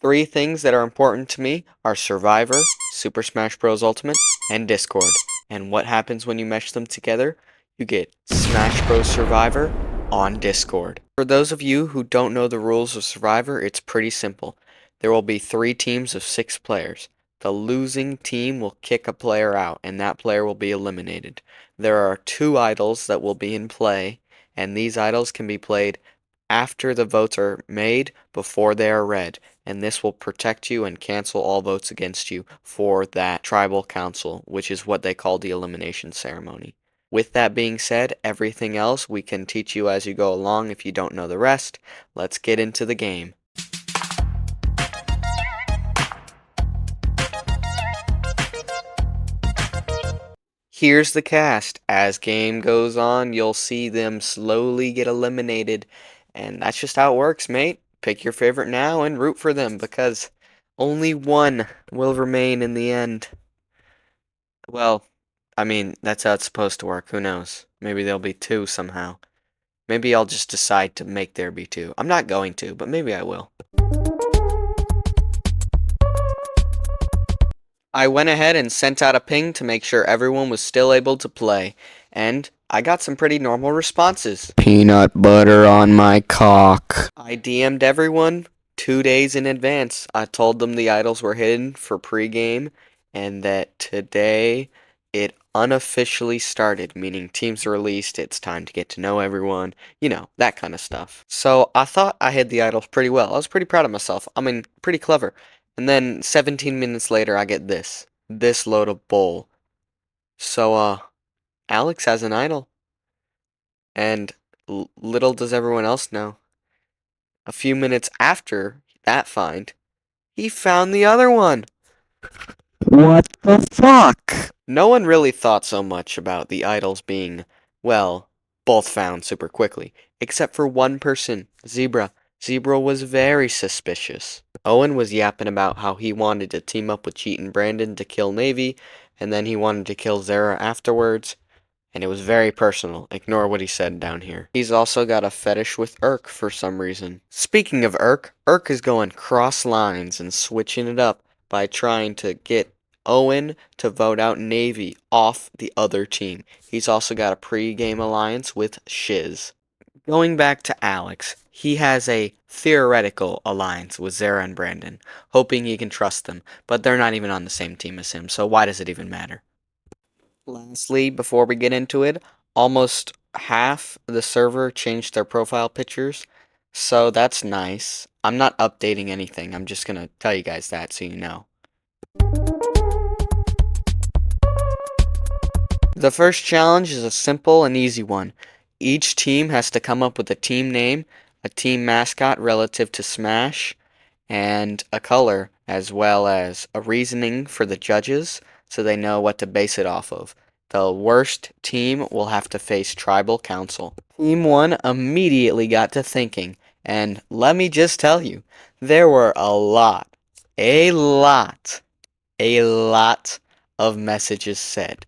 Three things that are important to me are Survivor, Super Smash Bros. Ultimate, and Discord. And what happens when you mesh them together? You get Smash Bros. Survivor on Discord. For those of you who don't know the rules of Survivor, it's pretty simple. There will be 3 teams of 6 players. The losing team will kick a player out, and that player will be eliminated. There are 2 idols that will be in play, and these idols can be played after the votes are made, before they are read, and this will protect you and cancel all votes against you for that tribal council, which is what they call the elimination ceremony. With that being said, everything else we can teach you as you go along if you don't know the rest. Let's get into the game. Here's the cast. As game goes on, you'll see them slowly get eliminated, and that's just how it works, mate. Pick your favorite now and root for them, because only one will remain in the end. Well, I mean, that's how it's supposed to work. Who knows? Maybe there'll be 2 somehow. Maybe I'll just decide to make there be 2. I'm not going to, but maybe I will. I went ahead and sent out a ping to make sure everyone was still able to play, and I got some pretty normal responses. Peanut butter on my cock. I DM'd everyone 2 days in advance. I told them the idols were hidden for pregame, and that today it unofficially started, meaning teams are released, it's time to get to know everyone, you know, that kind of stuff. So I thought I hid the idols pretty well. I was pretty proud of myself. I mean, pretty clever. And then 17 minutes later, I get this load of bull. So, Alex has an idol. And little does everyone else know, a few minutes after that find, he found the other one. What the fuck? No one really thought so much about the idols being, well, both found super quickly, except for one person, Zebra. Zebra was very suspicious. Owen was yapping about how he wanted to team up with Cheat and Brandon to kill Navy, and then he wanted to kill Zara afterwards, and it was very personal. Ignore what he said down here. He's also got a fetish with Urk for some reason. Speaking of Urk, Urk is going cross lines and switching it up by trying to get Owen to vote out Navy off the other team. He's also got a pre-game alliance with Shiz. Going back to Alex, he has a theoretical alliance with Zara and Brandon, hoping he can trust them, but they're not even on the same team as him, so why does it even matter? Lastly, before we get into it, almost half the server changed their profile pictures, so that's nice. I'm not updating anything, I'm just gonna tell you guys that so you know. The first challenge is a simple and easy one. Each team has to come up with a team name, a team mascot relative to Smash, and a color, as well as a reasoning for the judges so they know what to base it off of. The worst team will have to face Tribal Council. Team 1 immediately got to thinking, and let me just tell you, there were a lot of messages said.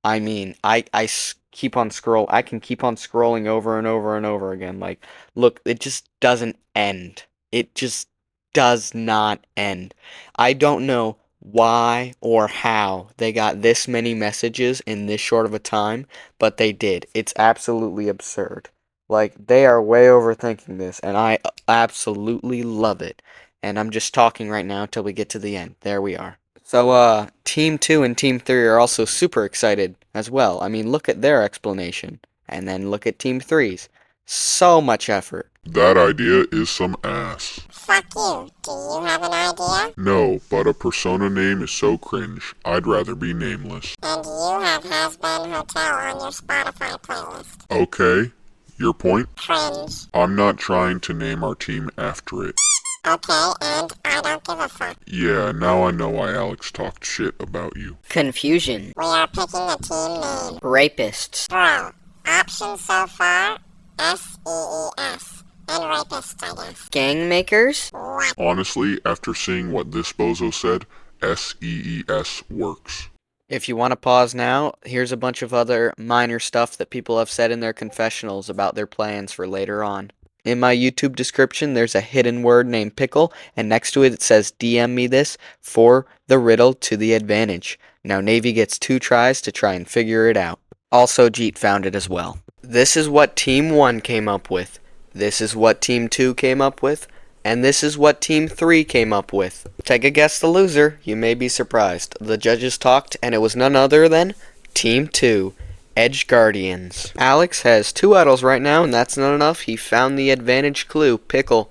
I mean, I keep on I can keep on scrolling over and over and over again. Like, look, it just doesn't end. It just does not end. I don't know why or how they got this many messages in this short of a time, but they did. It's absolutely absurd. Like, they are way overthinking this, and I absolutely love it. And I'm just talking right now till we get to the end. There we are. So, Team 2 and Team 3 are also super excited as well. I mean, look at their explanation. And then look at Team 3's. So much effort. That idea is some ass. Fuck you. Do you have an idea? No, but a persona name is so cringe. I'd rather be nameless. And you have Has Been Hotel on your Spotify playlist. Okay, your point? Cringe. I'm not trying to name our team after it. Okay, and I don't give a fuck. Yeah, now I know why Alex talked shit about you. Confusion. We are picking a team name. Rapists. Bro, options so far, SEES. And rapists, I guess. Gang makers. What? Honestly, after seeing what this bozo said, SEES works. If you want to pause now, here's a bunch of other minor stuff that people have said in their confessionals about their plans for later on. In my YouTube description, there's a hidden word named pickle, and next to it, it says DM me this for the riddle to the advantage. Now, Navy gets 2 tries to try and figure it out. Also, Jeet found it as well. This is what Team 1 came up with. This is what Team 2 came up with. And this is what Team 3 came up with. Take a guess the loser. You may be surprised. The judges talked, and it was none other than Team 2. Edge Guardians. Alex has 2 idols right now, and that's not enough. He found the advantage clue, pickle.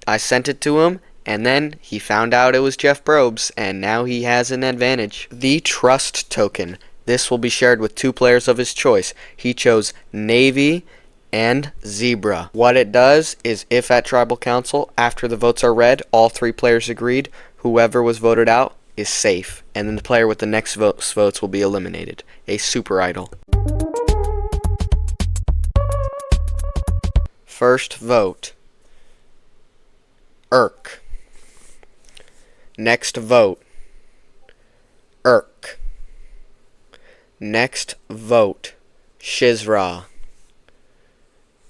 I sent it to him, and then he found out it was Jeff Probes, and now he has an advantage. The Trust Token. This will be shared with 2 players of his choice. He chose Navy and Zebra. What it does is if at Tribal Council, after the votes are read, all 3 players agreed, whoever was voted out is safe, and then the player with the next votes will be eliminated. A super idol. First vote. Irk. Next vote. Irk. Next vote. Shizra.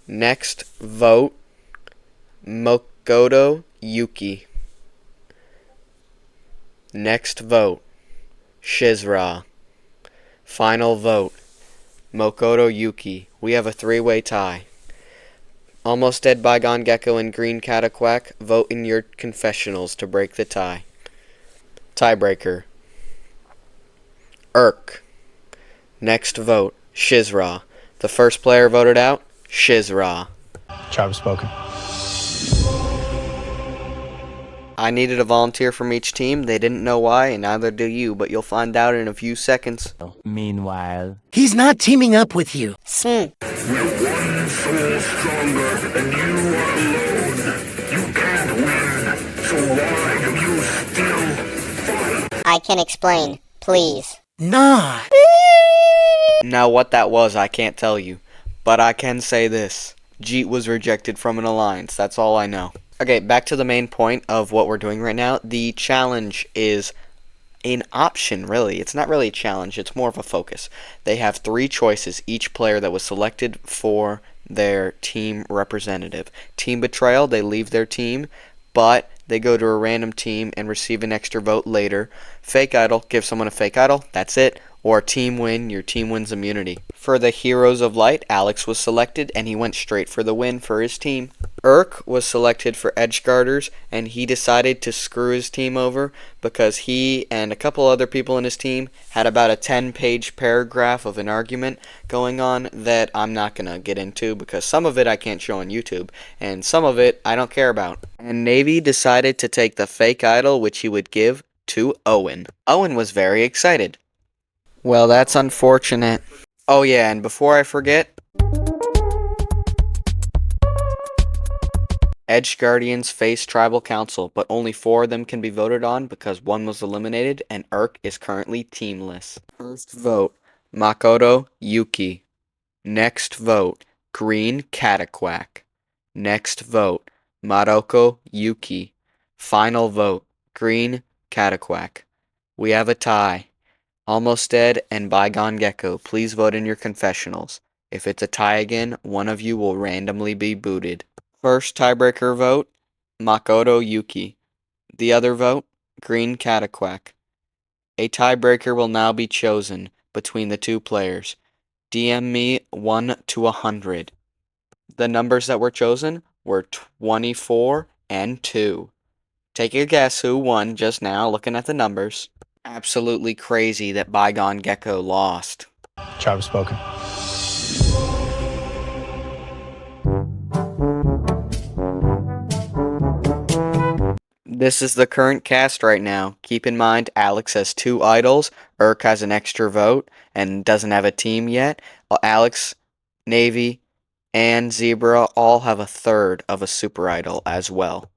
Next vote. Mokoto Yuki. Next vote. Shizra. Final vote. Mokoto Yuki. We have a 3-way tie. Almost Dead Bygone Gecko and Green Cataquack, vote in your confessionals to break the tie. Tiebreaker. Irk. Next vote. Shizra. The first player voted out, Shizra. Tribe spoken. I needed a volunteer from each team. They didn't know why, and neither do you, but you'll find out in a few seconds. Meanwhile, He's not teaming up with you. Hmm. We're one soul stronger, and you are alone. You can't win, so why do you still fight? I can explain, please. Nah. Now what that was, I can't tell you, but I can say this. Jeet was rejected from an alliance, that's all I know. Okay, back to the main point of what we're doing right now. The challenge is an option, really. It's not really a challenge, it's more of a focus. They have 3 choices, each player that was selected for their team representative. Team betrayal, they leave their team, but they go to a random team and receive an extra vote later. Fake idol, give someone a fake idol, that's it. Or team win, your team wins immunity. For the Heroes of Light, Alex was selected and he went straight for the win for his team. Irk was selected for Edgeguarders and he decided to screw his team over because he and a couple other people in his team had about a 10-page paragraph of an argument going on that I'm not going to get into because some of it I can't show on YouTube and some of it I don't care about. And Navy decided to take the fake idol which he would give to Owen. Owen was very excited. Well, that's unfortunate. Oh yeah, and before I forget, Edge Guardians face Tribal Council, but only 4 of them can be voted on because 1 was eliminated and Irk is currently teamless. First vote, Makoto Yuki. Next vote, Green Cataquack. Next vote, Maroko Yuki. Final vote, Green Cataquack. We have a tie. Almost Dead and Bygone Gecko, please vote in your confessionals. If it's a tie again, one of you will randomly be booted. First tiebreaker vote, Makoto Yuki. The other vote, Green Cataquack. A tiebreaker will now be chosen between the 2 players. DM me 1 to 100. The numbers that were chosen were 24 and 2. Take a guess who won just now looking at the numbers. Absolutely crazy that Bygone Gecko lost. tribe spoken. This is the current cast right now. Keep in mind, Alex has 2 idols, Irk has an extra vote, and doesn't have a team yet. Alex, Navy, and Zebra all have a third of a super idol as well.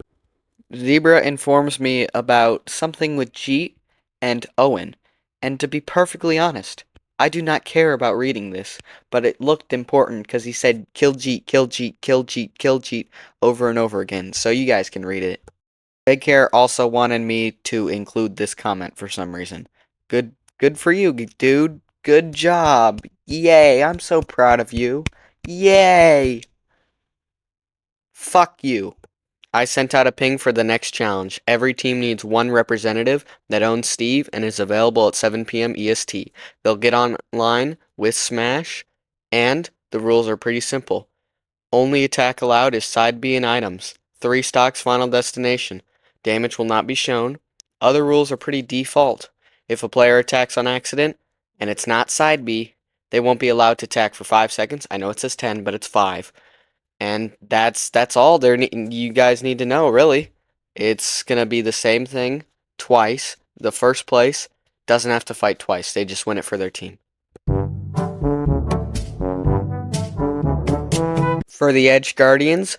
Zebra informs me about something with Jeet and Owen, and to be perfectly honest, I do not care about reading this, but it looked important because he said kill Jeet, kill Jeet, kill Jeet, kill Jeet over and over again, so you guys can read it. Big Care also wanted me to include this comment for some reason. Good for you, dude. Good job. Yay, I'm so proud of you. Yay. Fuck you. I sent out a ping for the next challenge. Every team needs one representative that owns Steve and is available at 7 p.m. EST. They'll get online with Smash, and the rules are pretty simple. Only attack allowed is side B and items. 3 stocks final destination. Damage will not be shown. Other rules are pretty default. If a player attacks on accident, and it's not side B, they won't be allowed to attack for 5 seconds. I know it says 10, but it's 5. And that's all you guys need to know, really. It's going to be the same thing twice. The first place doesn't have to fight twice. They just win it for their team. For the Edge Guardians,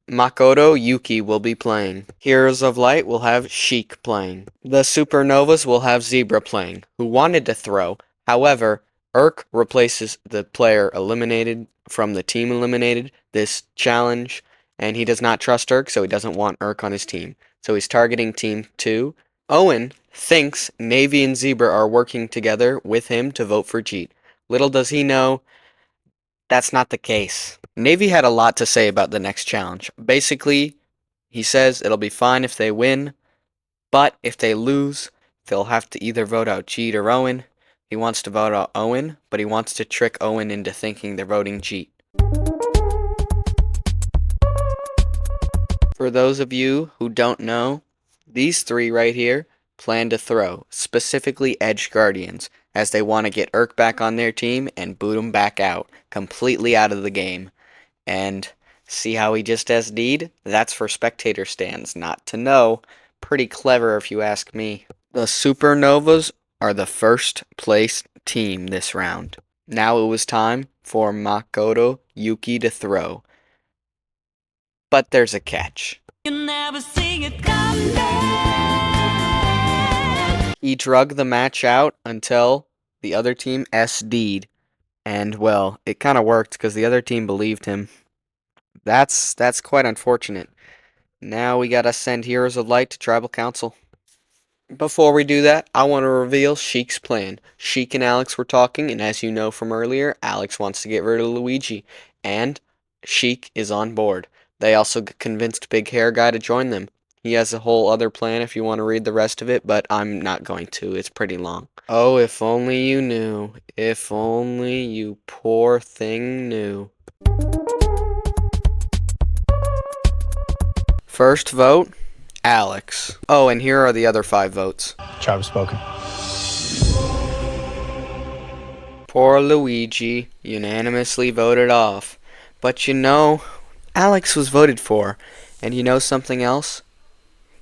Makoto Yuki will be playing. Heroes of Light will have Sheik playing. The Supernovas will have Zebra playing, who wanted to throw. However, Urk replaces the player eliminated from the team eliminated this challenge, and he does not trust Urk, so he doesn't want Urk on his team. So he's targeting Team 2. Owen thinks Navy and Zebra are working together with him to vote for Jeet. Little does he know, that's not the case. Navy had a lot to say about the next challenge. Basically, he says it'll be fine if they win, but if they lose, they'll have to either vote out Jeet or Owen. He wants to vote out Owen, but he wants to trick Owen into thinking they're voting Jeet. For those of you who don't know, these 3 right here plan to throw, specifically Edge Guardians, as they want to get Urk back on their team and boot him back out, completely out of the game. And see how he just SD'd? That's for spectator stands, not to know. Pretty clever if you ask me. The Supernovas are the first place team this round. Now it was time for Makoto Yuki to throw. But there's a catch. You never see it coming. He drug the match out until the other team SD'd. And, well, it kind of worked because the other team believed him. That's quite unfortunate. Now we gotta send Heroes of Light to Tribal Council. Before we do that, I want to reveal Sheik's plan. Sheik and Alex were talking, and as you know from earlier, Alex wants to get rid of Luigi, and Sheik is on board. They also convinced Big Hair Guy to join them. He has a whole other plan if you want to read the rest of it, but I'm not going to. It's pretty long. Oh, if only you knew. If only you poor thing knew. First vote, Alex. Oh, and here are the other 5 votes. Travis spoken. Poor Luigi, unanimously voted off. But you know, Alex was voted for. And you know something else?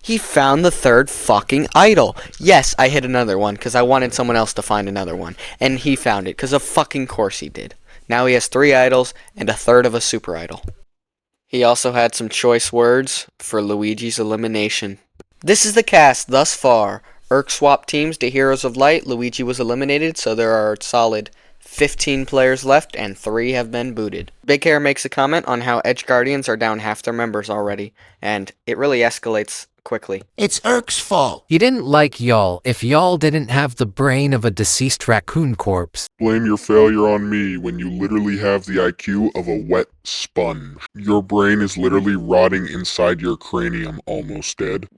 He found the 3rd fucking idol. Yes, I hit another one because I wanted someone else to find another one. And he found it because of fucking course he did. Now he has 3 idols and a 1/3 of a super idol. He also had some choice words for Luigi's elimination. This is the cast thus far. Urk swapped teams to Heroes of Light. Luigi was eliminated, so there are a solid 15 players left, and 3 have been booted. Big Hair makes a comment on how Edge Guardians are down half their members already, and it really escalates quickly. It's Urk's fault. He didn't like y'all if y'all didn't have the brain of a deceased raccoon corpse. Blame your failure on me when you literally have the IQ of a wet sponge. Your brain is literally rotting inside your cranium, almost dead.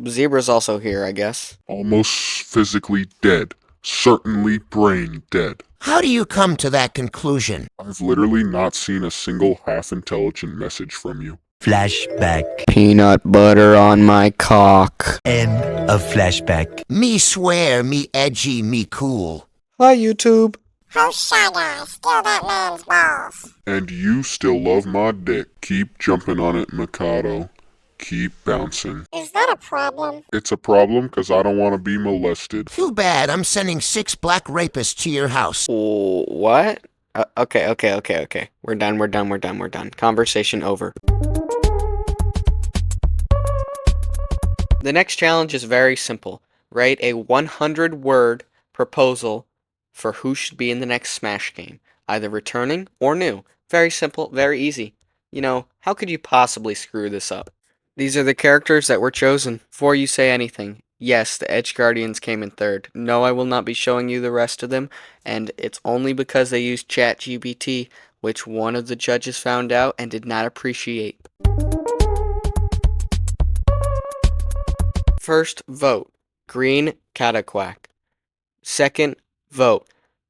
Zebra's also here, I guess. Almost physically dead. Certainly brain dead. How do you come to that conclusion? I've literally not seen a single half-intelligent message from you. Flashback. Peanut butter on my cock. End of flashback. Me swear, me edgy, me cool. Hi, YouTube. Host Shy Guy, steal that man's balls. And you still love my dick. Keep jumping on it, Mikado. Keep bouncing. Is that a problem? It's a problem because I don't want to be molested. Too bad I'm sending 6 black rapists to your house. What? Okay. We're done. Conversation over. The next challenge is very simple. Write a 100-word proposal for who should be in the next Smash game, either returning or new. Very simple, very easy. You know, how could you possibly screw this up? These are the characters that were chosen. Before you say anything, yes, the Edge Guardians came in 3rd. No, I will not be showing you the rest of them, and it's only because they used ChatGPT. which one of the judges found out and did not appreciate. First vote, Green Cataquack. Second vote,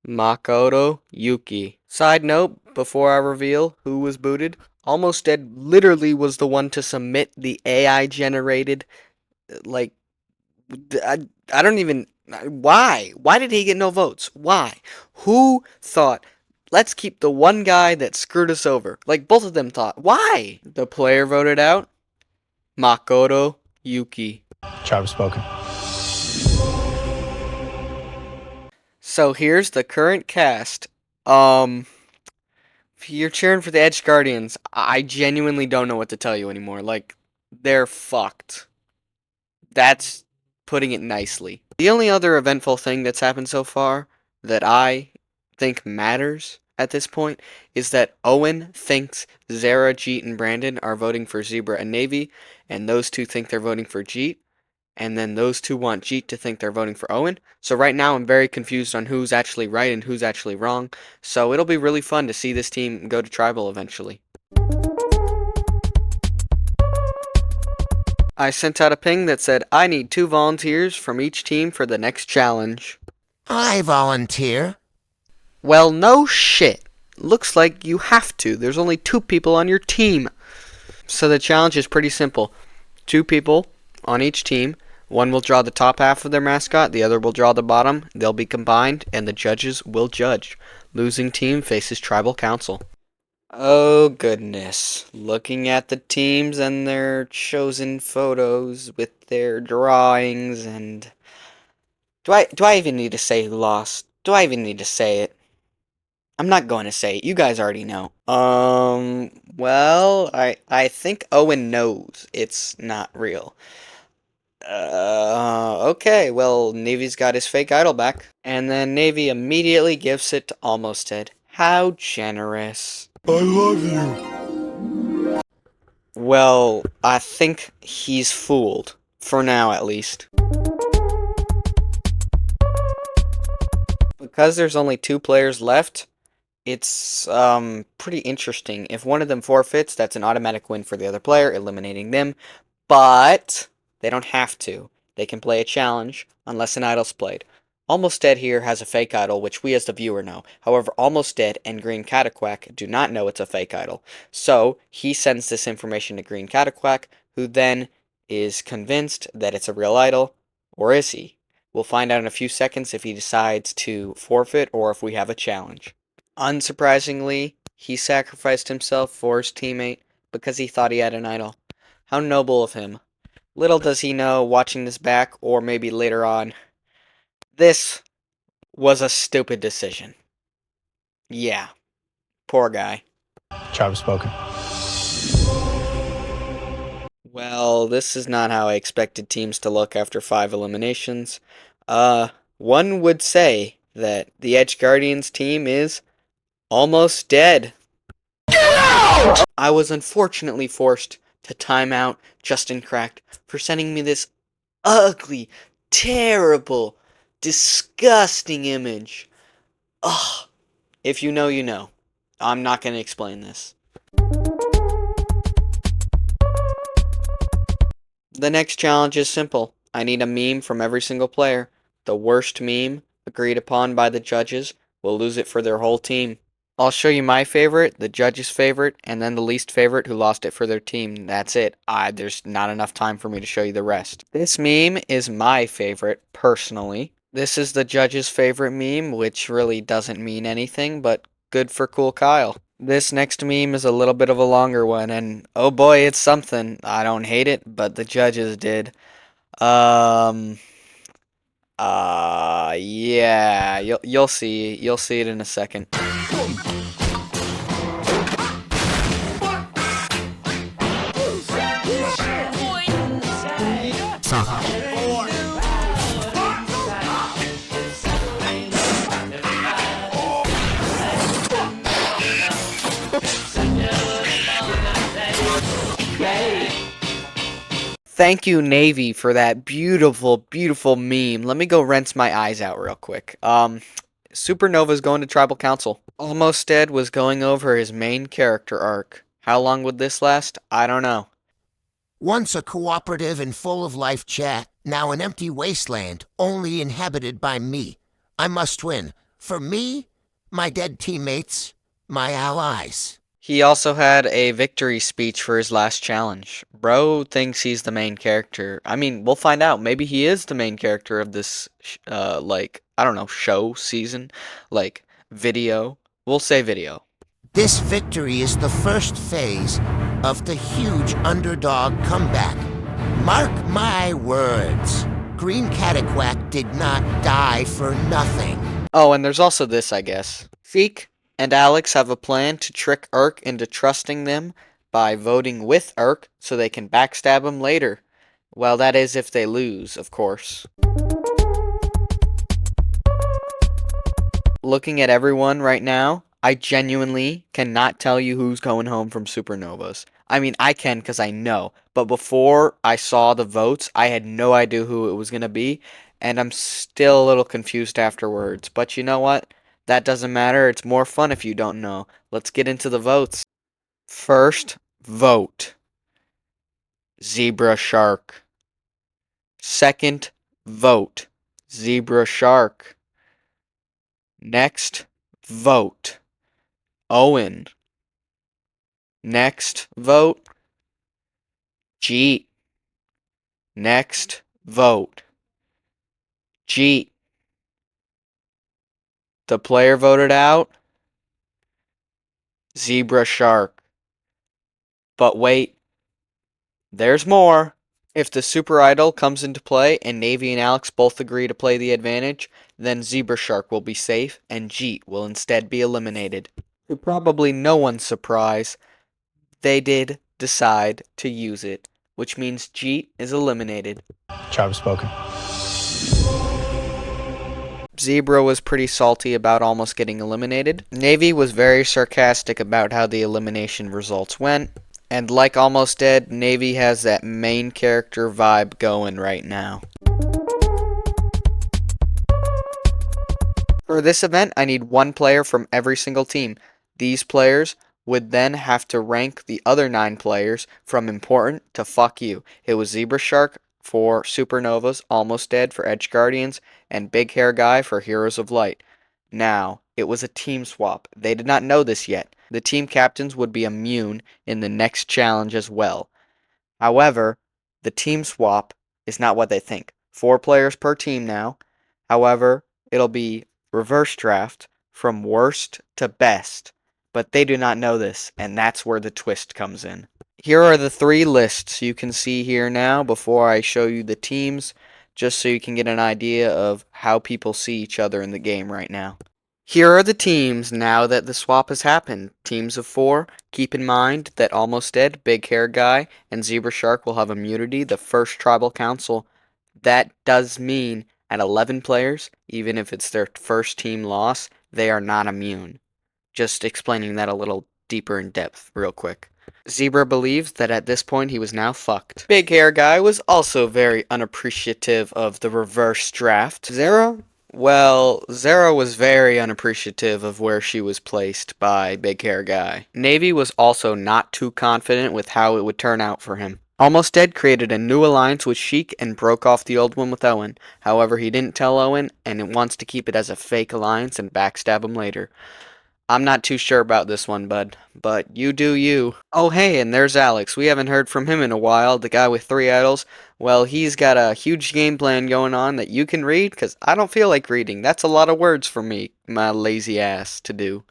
Makoto Yuki. Side note, before I reveal who was booted, Almost Dead literally was the one to submit the AI generated, like, I don't even, why? Why did he get no votes? Why? Who thought, let's keep the one guy that screwed us over? Like, both of them thought, why? The player voted out Makoto Yuki. Job spoken. So here's the current cast. If you're cheering for the Edge Guardians, I genuinely don't know what to tell you anymore. Like, they're fucked. That's putting it nicely. The only other eventful thing that's happened so far that I think matters at this point is that Owen thinks Zara, Jeet, and Brandon are voting for Zebra and Navy, and those two think they're voting for Jeet, and then those two want Jeet to think they're voting for Owen. So right now I'm very confused on who's actually right and who's actually wrong. So it'll be really fun to see this team go to Tribal eventually. I sent out a ping that said, I need 2 volunteers from each team for the next challenge. I volunteer. Well, no shit. Looks like you have to. There's only 2 people on your team. So the challenge is pretty simple. 2 people on each team. One will draw the top half of their mascot, the other will draw the bottom. They'll be combined, and the judges will judge. Losing team faces Tribal Council. Oh goodness. Looking at the teams and their chosen photos with their drawings and... Do I even need to say who lost? Do I even need to say it? I'm not going to say it. You guys already know. Well, I think Owen knows it's not real. Okay, well, Navy's got his fake idol back. And then Navy immediately gives it to Almost Dead. How generous. I love you. Well, I think he's fooled. For now, at least. Because there's only 2 players left, it's pretty interesting. If one of them forfeits, that's an automatic win for the other player, eliminating them. But they don't have to. They can play a challenge unless an idol's played. Almost Dead here has a fake idol, which we as the viewer know. However, Almost Dead and Green Cataquack do not know it's a fake idol. So, he sends this information to Green Cataquack, who then is convinced that it's a real idol. Or is he? We'll find out in a few seconds if he decides to forfeit or if we have a challenge. Unsurprisingly, he sacrificed himself for his teammate because he thought he had an idol. How noble of him. Little does he know, watching this back, or maybe later on, this was a stupid decision. Yeah, poor guy. Job spoken. Well, this is not how I expected teams to look after 5 eliminations. One would say that the Edge Guardians team is almost dead. Get out! I was unfortunately forced to time out Justin Cracked for sending me this ugly, terrible, disgusting image. Ugh. If you know, you know. I'm not going to explain this. The next challenge is simple. I need a meme from every single player. The worst meme, agreed upon by the judges, will lose it for their whole team. I'll show you my favorite, the judge's favorite, and then the least favorite who lost it for their team. That's it. There's not enough time for me to show you the rest. This meme is my favorite, personally. This is the judge's favorite meme, which really doesn't mean anything, but good for Cool Kyle. This next meme is a little bit of a longer one, and oh boy, it's something. I don't hate it, but the judges did. Yeah, you'll see it in a second. Thank you, Navy, for that beautiful, beautiful meme. Let me go rinse my eyes out real quick. Supernova's going to Tribal Council. Almost Dead was going over his main character arc. How long would this last? I don't know. Once a cooperative and full of life chat, now an empty wasteland, only inhabited by me. I must win. For me, my dead teammates, my allies. He also had a victory speech for his last challenge. Bro thinks he's the main character. I mean, we'll find out. Maybe he is the main character of this, I don't know, show, season, video. We'll say video. This victory is the first phase of the huge underdog comeback. Mark my words. Green Cataquack did not die for nothing. Oh, and there's also this, I guess. Feek and Alex have a plan to trick Urk into trusting them by voting with Urk so they can backstab him later. Well, that is if they lose, of course. Looking at everyone right now, I genuinely cannot tell you who's going home from Supernovas. I mean, I can because I know, but before I saw the votes, I had no idea who it was going to be, and I'm still a little confused afterwards. But you know what? That doesn't matter. It's more fun if you don't know. Let's get into the votes. First vote, Zebra Shark. Second vote, Zebra Shark. Next vote, Owen. Next vote, Jeet. Next vote, Jeet. The player voted out, Zebra Shark. But wait, there's more. If the Super Idol comes into play and Navy and Alex both agree to play the advantage, then Zebra Shark will be safe and Jeet will instead be eliminated. To probably no one's surprise, they did decide to use it, which means Jeet is eliminated. Tribe spoken. Zebra was pretty salty about almost getting eliminated. Navy was very sarcastic about how the elimination results went. And like Almost Dead, Navy has that main character vibe going right now. For this event, I need one player from every single team. These players would then have to rank the other 9 players from important to fuck you. It was Zebra Shark for Supernovas, Almost Dead for Edge Guardians, and Big Hair Guy for Heroes of Light. Now, it was a team swap. They did not know this yet. The team captains would be immune in the next challenge as well. However, the team swap is not what they think. 4 players per team now. However, it'll be reverse draft from worst to best. But they do not know this, and that's where the twist comes in. Here are the 3 lists you can see here now before I show you the teams, just so you can get an idea of how people see each other in the game right now. Here are the teams now that the swap has happened. Teams of 4. Keep in mind that Almost Dead, Big Hair Guy, and Zebra Shark will have immunity the first Tribal Council. That does mean at 11 players, even if it's their first team loss, they are not immune. Just explaining that a little deeper in depth real quick. Zebra believes that at this point he was now fucked. Big Hair Guy was also very unappreciative of the reverse draft. Zero? Well, Zara was very unappreciative of where she was placed by Big Hair Guy. Navy was also not too confident with how it would turn out for him. Almost Dead created a new alliance with Sheik and broke off the old one with Owen. However, he didn't tell Owen and it wants to keep it as a fake alliance and backstab him later. I'm not too sure about this one, bud, but you do you. Oh hey, and there's Alex. We haven't heard from him in a while, the guy with 3 idols. Well, he's got a huge game plan going on that you can read, because I don't feel like reading. That's a lot of words for me, my lazy ass, to do.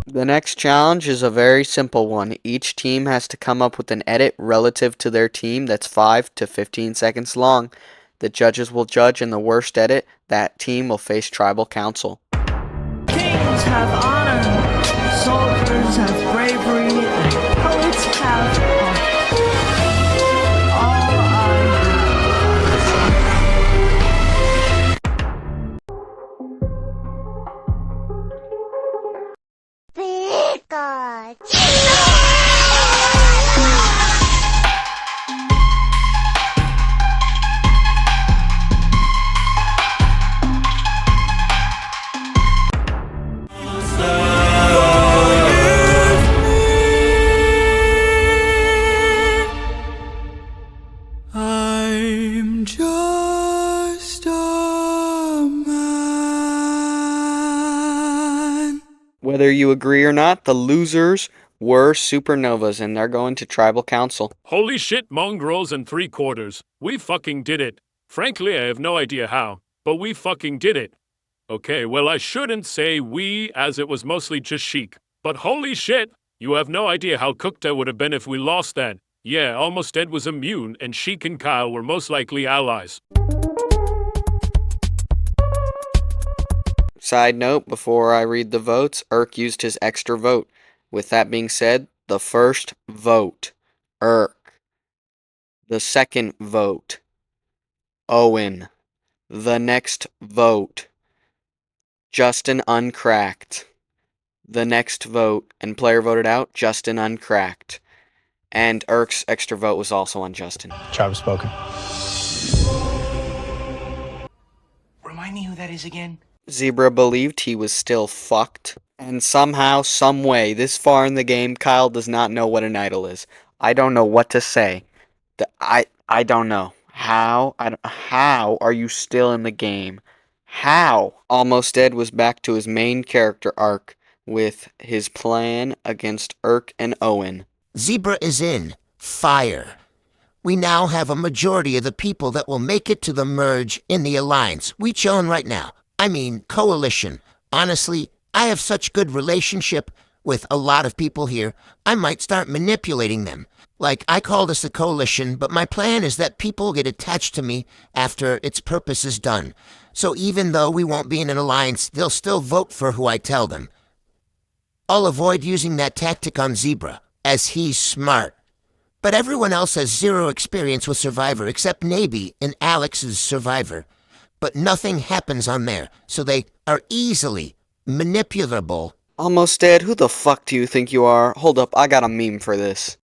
The next challenge is a very simple one. Each team has to come up with an edit relative to their team that's 5 to 15 seconds long. The judges will judge, and the worst edit, that team will face Tribal Council. Kings have honor, soldiers have bravery, and poets have art. All I I'm just a man. Whether you agree or not, the losers were supernovas, and they're going to tribal council. Holy shit, mongrels and 3/4. We fucking did it. Frankly, I have no idea how, but we fucking did it. Okay, well, I shouldn't say we, as it was mostly just Sheik. But holy shit, you have no idea how cooked I would have been if we lost that. Yeah, Almost Dead was immune, and Sheik and Kyle were most likely allies. Side note, before I read the votes, Urk used his extra vote. With that being said, the first vote, Urk. The second vote, Owen. The next vote, Justin Uncracked. The next vote, and player voted out, Justin Uncracked. And Urk's extra vote was also on Justin. Tribe spoken. Remind me who that is again? Zebra believed he was still fucked. And somehow, someway, this far in the game, Kyle does not know what an idol is. I don't know what to say. I don't know. How are you still in the game? How? Almost Dead was back to his main character arc with his plan against Urk and Owen. Zebra is in. Fire. We now have a majority of the people that will make it to the merge in the alliance. We chillin' right now. I mean, coalition. Honestly, I have such good relationship with a lot of people here, I might start manipulating them. Like, I call this a coalition, but my plan is that people get attached to me after its purpose is done. So even though we won't be in an alliance, they'll still vote for who I tell them. I'll avoid using that tactic on Zebra, as he's smart. But everyone else has zero experience with Survivor except Naby and Alex's Survivor. But nothing happens on there, so they are easily manipulable. Almost Dead, who the fuck do you think you are? Hold up, I got a meme for this.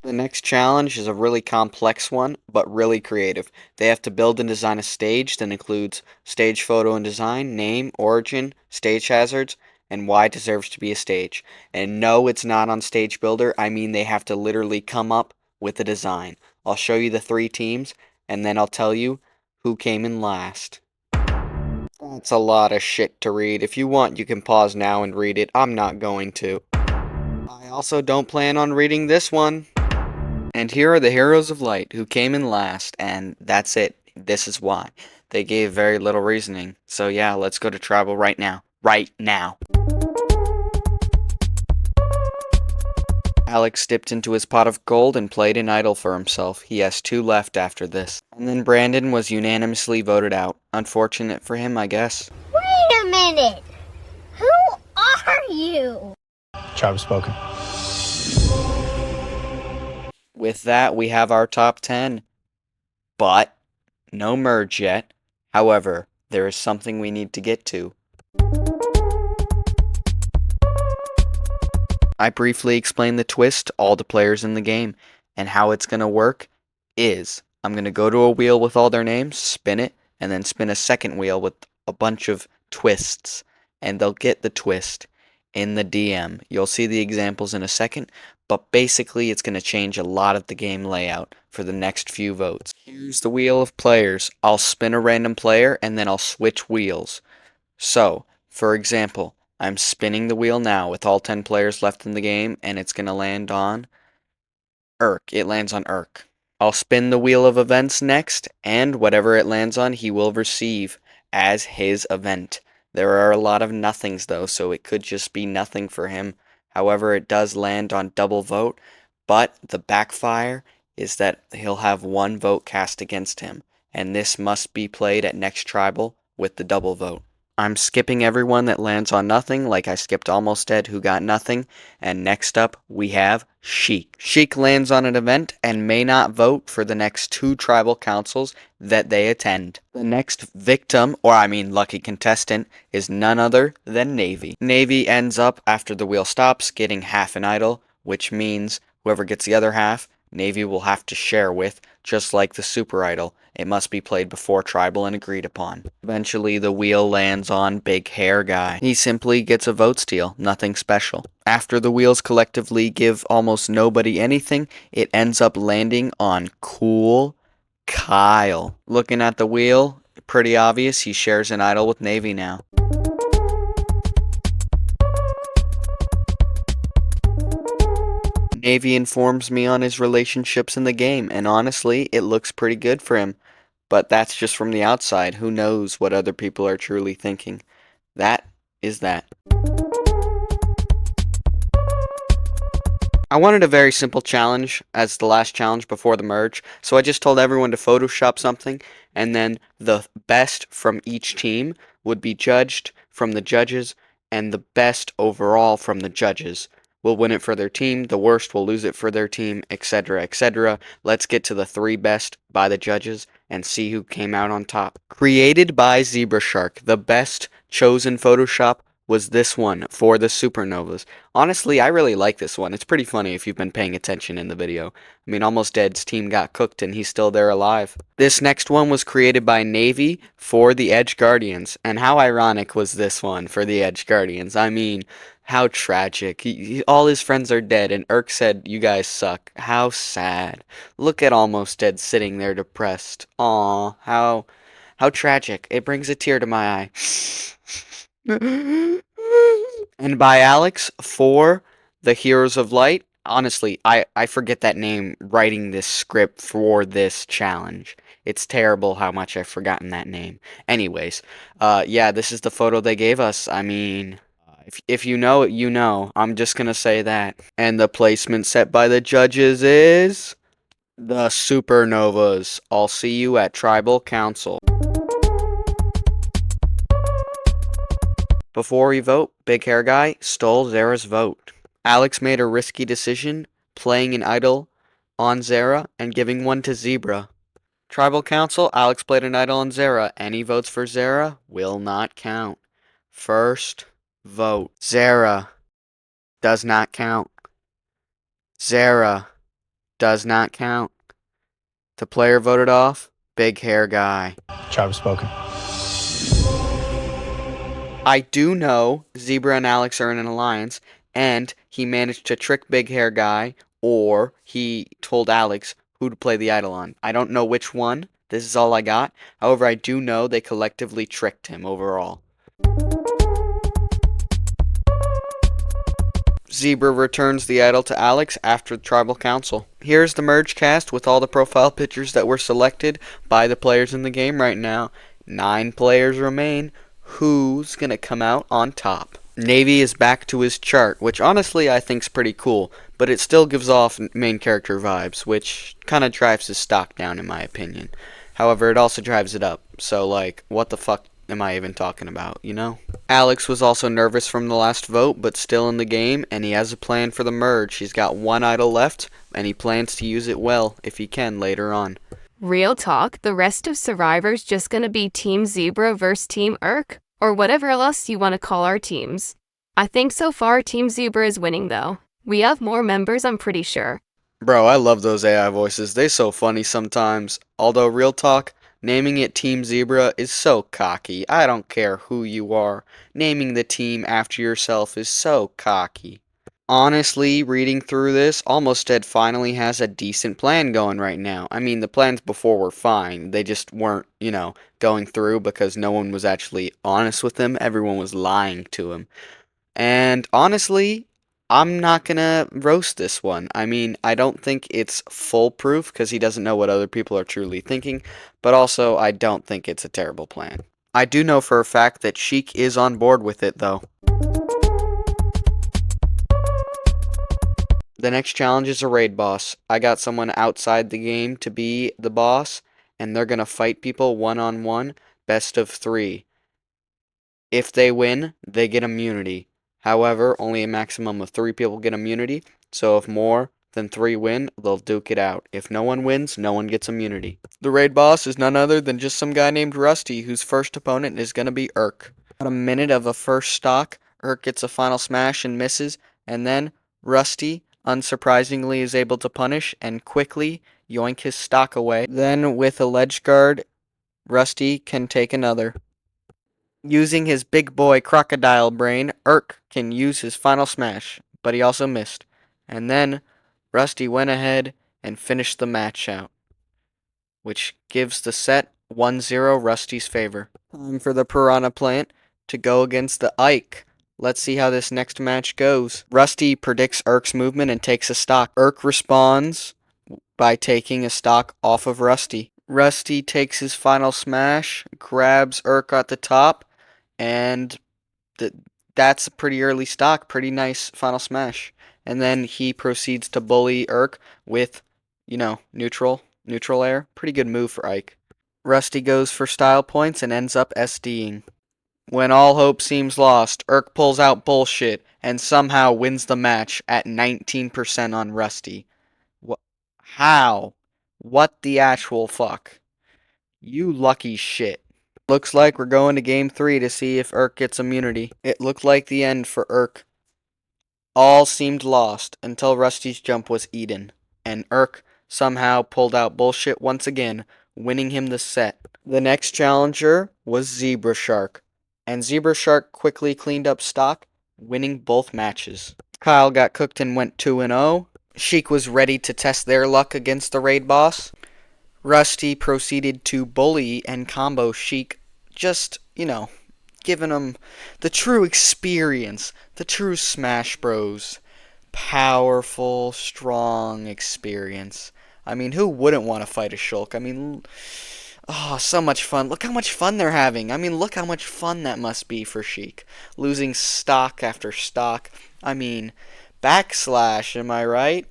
The next challenge is a really complex one, but really creative. They have to build and design a stage that includes stage photo and design, name, origin, stage hazards, and why it deserves to be a stage. And no, it's not on Stage Builder. I mean, they have to literally come up with a design. I'll show you the 3 teams, and then I'll tell you who came in last. That's a lot of shit to read. If you want, you can pause now and read it. I'm not going to. I also don't plan on reading this one. And here are the Heroes of Light who came in last, and that's it. This is why. They gave very little reasoning. So yeah, let's go to Tribal right now. Right now. Alex dipped into his pot of gold and played an idol for himself. He has 2 left after this. And then Brandon was unanimously voted out. Unfortunate for him, I guess. Wait a minute! Who are you? Tribe spoken. With that, we have our top 10. But no merge yet. However, there is something we need to get to. I briefly explained the twist to all the players in the game, and how it's going to work is I'm going to go to a wheel with all their names, spin it, and then spin a second wheel with a bunch of twists, and they'll get the twist in the DM. You'll see the examples in a second, but basically it's going to change a lot of the game layout for the next few votes. Here's the wheel of players. I'll spin a random player, and then I'll switch wheels. So, for example, I'm spinning the wheel now with all 10 players left in the game, and it's going to land on Urk. It lands on Urk. I'll spin the wheel of events next, and whatever it lands on, he will receive as his event. There are a lot of nothings, though, so it could just be nothing for him. However, it does land on double vote, but the backfire is that he'll have 1 vote cast against him, and this must be played at next tribal with the double vote. I'm skipping everyone that lands on nothing, like I skipped Almost Dead who got nothing. And next up, we have Sheik. Sheik lands on an event and may not vote for the next 2 tribal councils that they attend. The next victim, or I mean lucky contestant, is none other than Navy. Navy ends up, after the wheel stops, getting half an idol, which means whoever gets the other half, Navy will have to share with, just like the Super Idol. It must be played before tribal and agreed upon. Eventually, the wheel lands on Big Hair Guy. He simply gets a vote steal, nothing special. After the wheels collectively give almost nobody anything, it ends up landing on Cool Kyle. Looking at the wheel, pretty obvious he shares an idol with Navy now. Navy informs me on his relationships in the game, and honestly, it looks pretty good for him. But that's just from the outside. Who knows what other people are truly thinking? That is that. I wanted a very simple challenge as the last challenge before the merge, so I just told everyone to Photoshop something, and then the best from each team would be judged from the judges, and the best overall from the judges will win it for their team, the worst will lose it for their team, etc., etc. Let's get to the 3 best by the judges and see who came out on top. Created by Zebra Shark, the best chosen Photoshop was this one for the supernovas. Honestly, I really like this one. It's pretty funny if you've been paying attention in the video. I mean, Almost Dead's team got cooked and he's still there alive. This next one was created by Navy for the Edge Guardians. And how ironic was this one for the Edge Guardians? I mean, how tragic. All his friends are dead and Urk said, "You guys suck." How sad. Look at Almost Dead sitting there depressed. Aw, how tragic. It brings a tear to my eye. And by Alex for the Heroes of Light. Honestly, I forget that name writing this script for this challenge. It's terrible how much I've forgotten that name. Anyways, yeah, this is the photo they gave us. I mean, if you know it, you know. I'm just gonna say that. And the placement set by the judges is the Supernovas. I'll see you at Tribal Council. Before we vote, Big Hair Guy stole Zara's vote. Alex made a risky decision, playing an idol on Zara and giving one to Zebra. Tribal Council, Alex played an idol on Zara. Any votes for Zara will not count. First vote. Zara does not count. Zara does not count. The player voted off, Big Hair Guy. Tribe spoken. I do know Zebra and Alex are in an alliance, and he managed to trick Big Hair Guy, or he told Alex who to play the idol on. I don't know which one. This is all I got. However, I do know they collectively tricked him overall. Zebra returns the idol to Alex after the Tribal Council. Here's the merge cast with all the profile pictures that were selected by the players in the game right now. 9 players remain. Who's gonna come out on top? Navy is back to his chart, which honestly I think's pretty cool, but it still gives off main character vibes, which kinda drives his stock down in my opinion. However, it also drives it up, so like, what the fuck am I even talking about, you know? Alex was also nervous from the last vote, but still in the game, and he has a plan for the merge. He's got 1 idol left, and he plans to use it well, if he can, later on. Real talk, the rest of Survivor's just gonna be Team Zebra versus Team Urk, or whatever else you want to call our teams. I think so far Team Zebra is winning though. We have more members, I'm pretty sure. Bro, I love those AI voices. They so funny sometimes. Although, real talk, naming it Team Zebra is so cocky. I don't care who you are. Naming the team after yourself is so cocky. Honestly, reading through this, Almost Dead finally has a decent plan going right now. I mean, the plans before were fine. They just weren't, going through because no one was actually honest with him. Everyone was lying to him. And honestly, I'm not gonna roast this one. I mean, I don't think it's foolproof because he doesn't know what other people are truly thinking, but also I don't think it's a terrible plan. I do know for a fact that Sheik is on board with it, though. The next challenge is a raid boss. I got someone outside the game to be the boss, and they're gonna fight people one-on-one, best of 3. If they win, they get immunity. However, only a maximum of 3 people get immunity, so if more than 3 win, they'll duke it out. If no one wins, no one gets immunity. The raid boss is none other than just some guy named Rusty, whose first opponent is going to be Urk. About a minute of a first stock, Urk gets a final smash and misses, and then Rusty, unsurprisingly, is able to punish and quickly yoink his stock away. Then, with a ledge guard, Rusty can take another. Using his big boy crocodile brain, Urk can use his final smash, but he also missed. And then Rusty went ahead and finished the match out, which gives the set 1-0 Rusty's favor. Time for the Piranha Plant to go against the Ike. Let's see how this next match goes. Rusty predicts Urk's movement and takes a stock. Urk responds by taking a stock off of Rusty. Rusty takes his final smash, grabs Urk at the top, and that's a pretty early stock. Pretty nice final smash. And then he proceeds to bully Urk with, neutral air. Pretty good move for Ike. Rusty goes for style points and ends up SDing. When all hope seems lost, Urk pulls out bullshit and somehow wins the match at 19% on Rusty. How? What the actual fuck? You lucky shit. Looks like we're going to game 3 to see if Urk gets immunity. It looked like the end for Urk. All seemed lost until Rusty's jump was eaten, and Urk somehow pulled out bullshit once again, winning him the set. The next challenger was Zebra Shark, and Zebra Shark quickly cleaned up stock, winning both matches. Kyle got cooked and went 2-0. Sheik was ready to test their luck against the raid boss. Rusty proceeded to bully and combo Sheik, just, giving him the true experience, the true Smash Bros. Powerful, strong experience. I mean, who wouldn't want to fight a Shulk? I mean, so much fun. Look how much fun they're having. I mean, look how much fun that must be for Sheik. Losing stock after stock. I mean, backslash, am I right?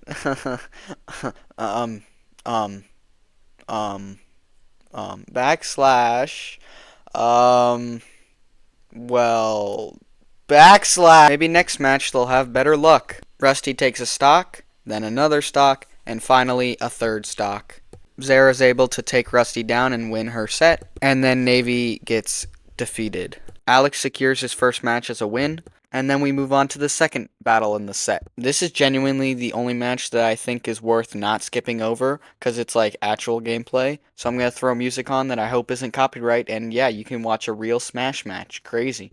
Backslash, backslash. Maybe next match they'll have better luck. Rusty takes a stock, then another stock, and finally a third stock. Zara's able to take Rusty down and win her set, and then Navy gets defeated. Alex secures his first match as a win, and then we move on to the second battle in the set. This is genuinely the only match that I think is worth not skipping over, because it's like actual gameplay. So I'm going to throw music on that I hope isn't copyright, and yeah, you can watch a real Smash match. Crazy.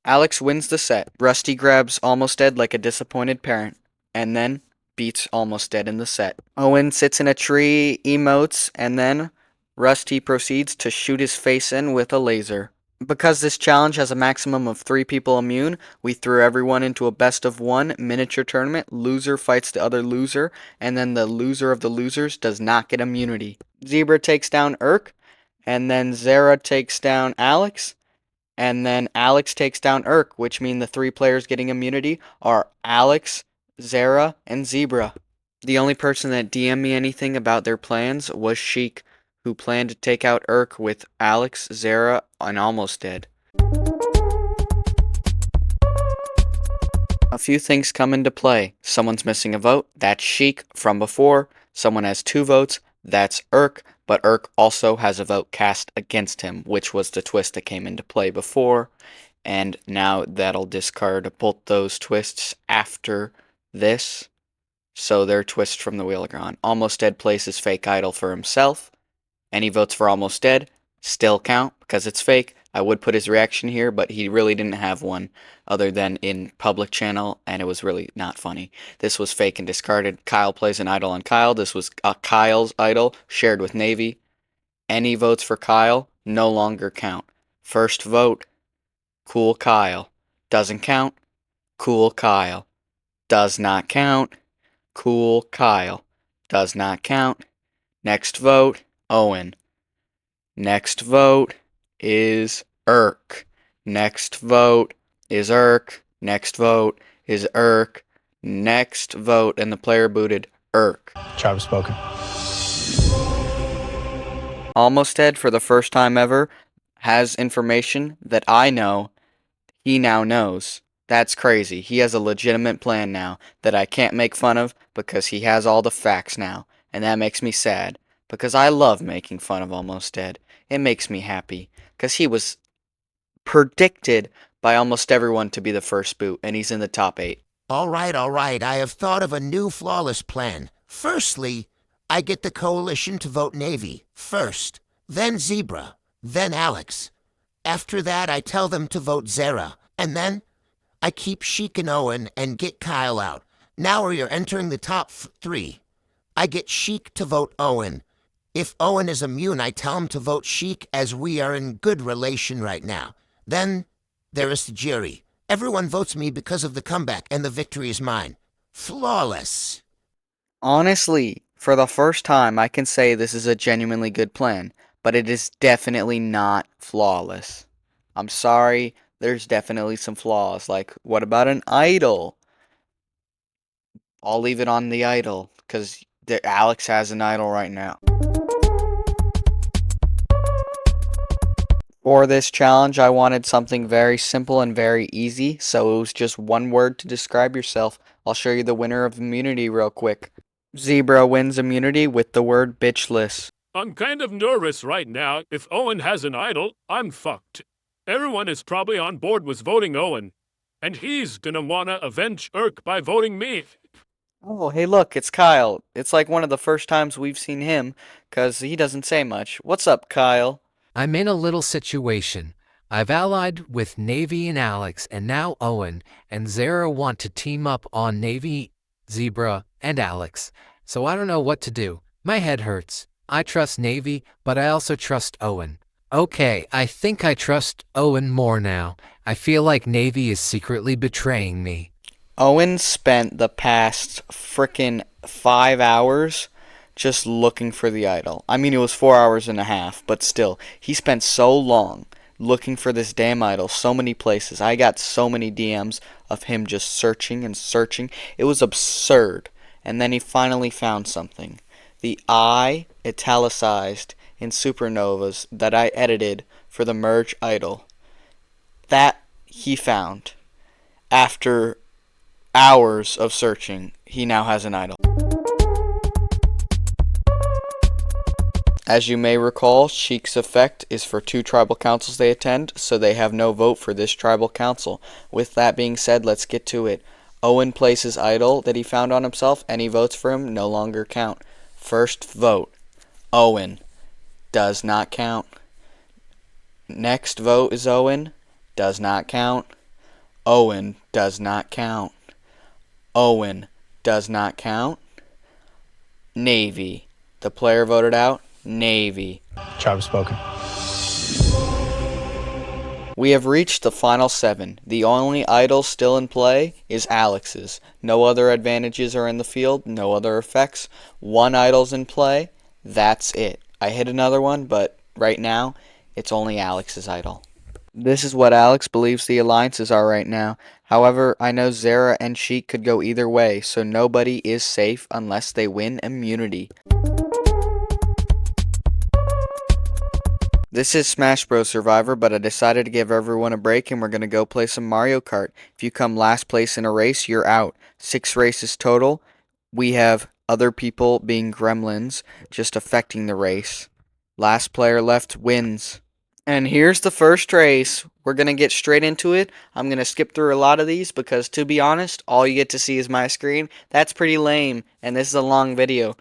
Alex wins the set. Rusty grabs Almost Dead like a disappointed parent, and then beats Almost Dead in the set. Owen sits in a tree, emotes, and then Rusty proceeds to shoot his face in with a laser. Because this challenge has a maximum of 3 people immune, we threw everyone into a best-of-1 miniature tournament. Loser fights the other loser, and then the loser of the losers does not get immunity. Zebra takes down Urk, and then Zara takes down Alex, and then Alex takes down Urk, which means the 3 players getting immunity are Alex, Zara, and Zebra. The only person that DM'd me anything about their plans was Sheik, who planned to take out Urk with Alex, Zara, and Almost Dead. A few things come into play. Someone's missing a vote, that's Sheik from before. Someone has 2 votes, that's Urk, but Urk also has a vote cast against him, which was the twist that came into play before, and now that'll discard both those twists after this, so they're twists from the wheel are gone. Almost Dead plays his fake idol for himself. Any votes for Almost Dead still count because it's fake. I would put his reaction here, but he really didn't have one other than in public channel, and it was really not funny. This was fake and discarded. Kyle plays an idol on Kyle. This was Kyle's idol shared with Navy. Any votes for Kyle no longer count. First vote, Cool Kyle. Doesn't count. Cool Kyle. Does not count. Cool Kyle. Does not count. Next vote, Owen. Next vote is Urk. Next vote is Urk. Next vote is Urk. Next vote, and the player booted Urk. Tribe spoken. Almost Dead, for the first time ever, has information that I know he now knows. That's crazy. He has a legitimate plan now that I can't make fun of because he has all the facts now, and that makes me sad. Because I love making fun of Almost Dead. It makes me happy. Because he was predicted by almost everyone to be the first boot, and he's in the top 8. All right. I have thought of a new flawless plan. Firstly, I get the coalition to vote Navy first, then Zebra, then Alex. After that, I tell them to vote Zara, and then I keep Sheik and Owen and get Kyle out. Now we are entering the top 3. I get Sheik to vote Owen. If Owen is immune, I tell him to vote Sheik as we are in good relation right now. Then there is the jury. Everyone votes me because of the comeback, and the victory is mine. Flawless. Honestly, for the first time, I can say this is a genuinely good plan, but it is definitely not flawless. I'm sorry, there's definitely some flaws. Like, what about an idol? I'll leave it on the idol, because Alex has an idol right now. For this challenge, I wanted something very simple and very easy, so it was just one word to describe yourself. I'll show you the winner of immunity real quick. Zebra wins immunity with the word bitchless. I'm kind of nervous right now. If Owen has an idol, I'm fucked. Everyone is probably on board with voting Owen, and he's gonna wanna avenge Urk by voting me. Oh, hey look, it's Kyle. It's like one of the first times we've seen him, 'cause he doesn't say much. What's up, Kyle? I'm in a little situation. I've allied with Navy and Alex, and now Owen and Zara want to team up on Navy, Zebra, and Alex. So I don't know what to do. My head hurts. I trust Navy, but I also trust Owen. Okay, I think I trust Owen more now. I feel like Navy is secretly betraying me. Owen spent the past frickin' 5 hours just looking for the idol. I mean, it was 4 hours and a half, but still, he spent so long looking for this damn idol, so many places. I got so many DMs of him just searching and searching. It was absurd. And then he finally found something. The I italicized in supernovas that I edited for the merge idol. That he found. After hours of searching, he now has an idol. As you may recall, Sheik's effect is for 2 tribal councils they attend, so they have no vote for this tribal council. With that being said, let's get to it. Owen places idol that he found on himself. Any votes for him no longer count. First vote, Owen. Does not count. Next vote is Owen. Does not count. Owen does not count. Owen does not count. Navy. The player voted out, Navy. Tribe spoken. We have reached the final 7. The only idol still in play is Alex's. No other advantages are in the field, no other effects. 1 idol's in play, that's it. I hit another one, but right now, it's only Alex's idol. This is what Alex believes the alliances are right now. However, I know Zara and Sheik could go either way, so nobody is safe unless they win immunity. This is Smash Bros. Survivor, but I decided to give everyone a break and we're going to go play some Mario Kart. If you come last place in a race, you're out. 6 races total. We have other people being gremlins, just affecting the race. Last player left wins. And here's the first race. We're going to get straight into it. I'm going to skip through a lot of these because, to be honest, all you get to see is my screen. That's pretty lame, and this is a long video.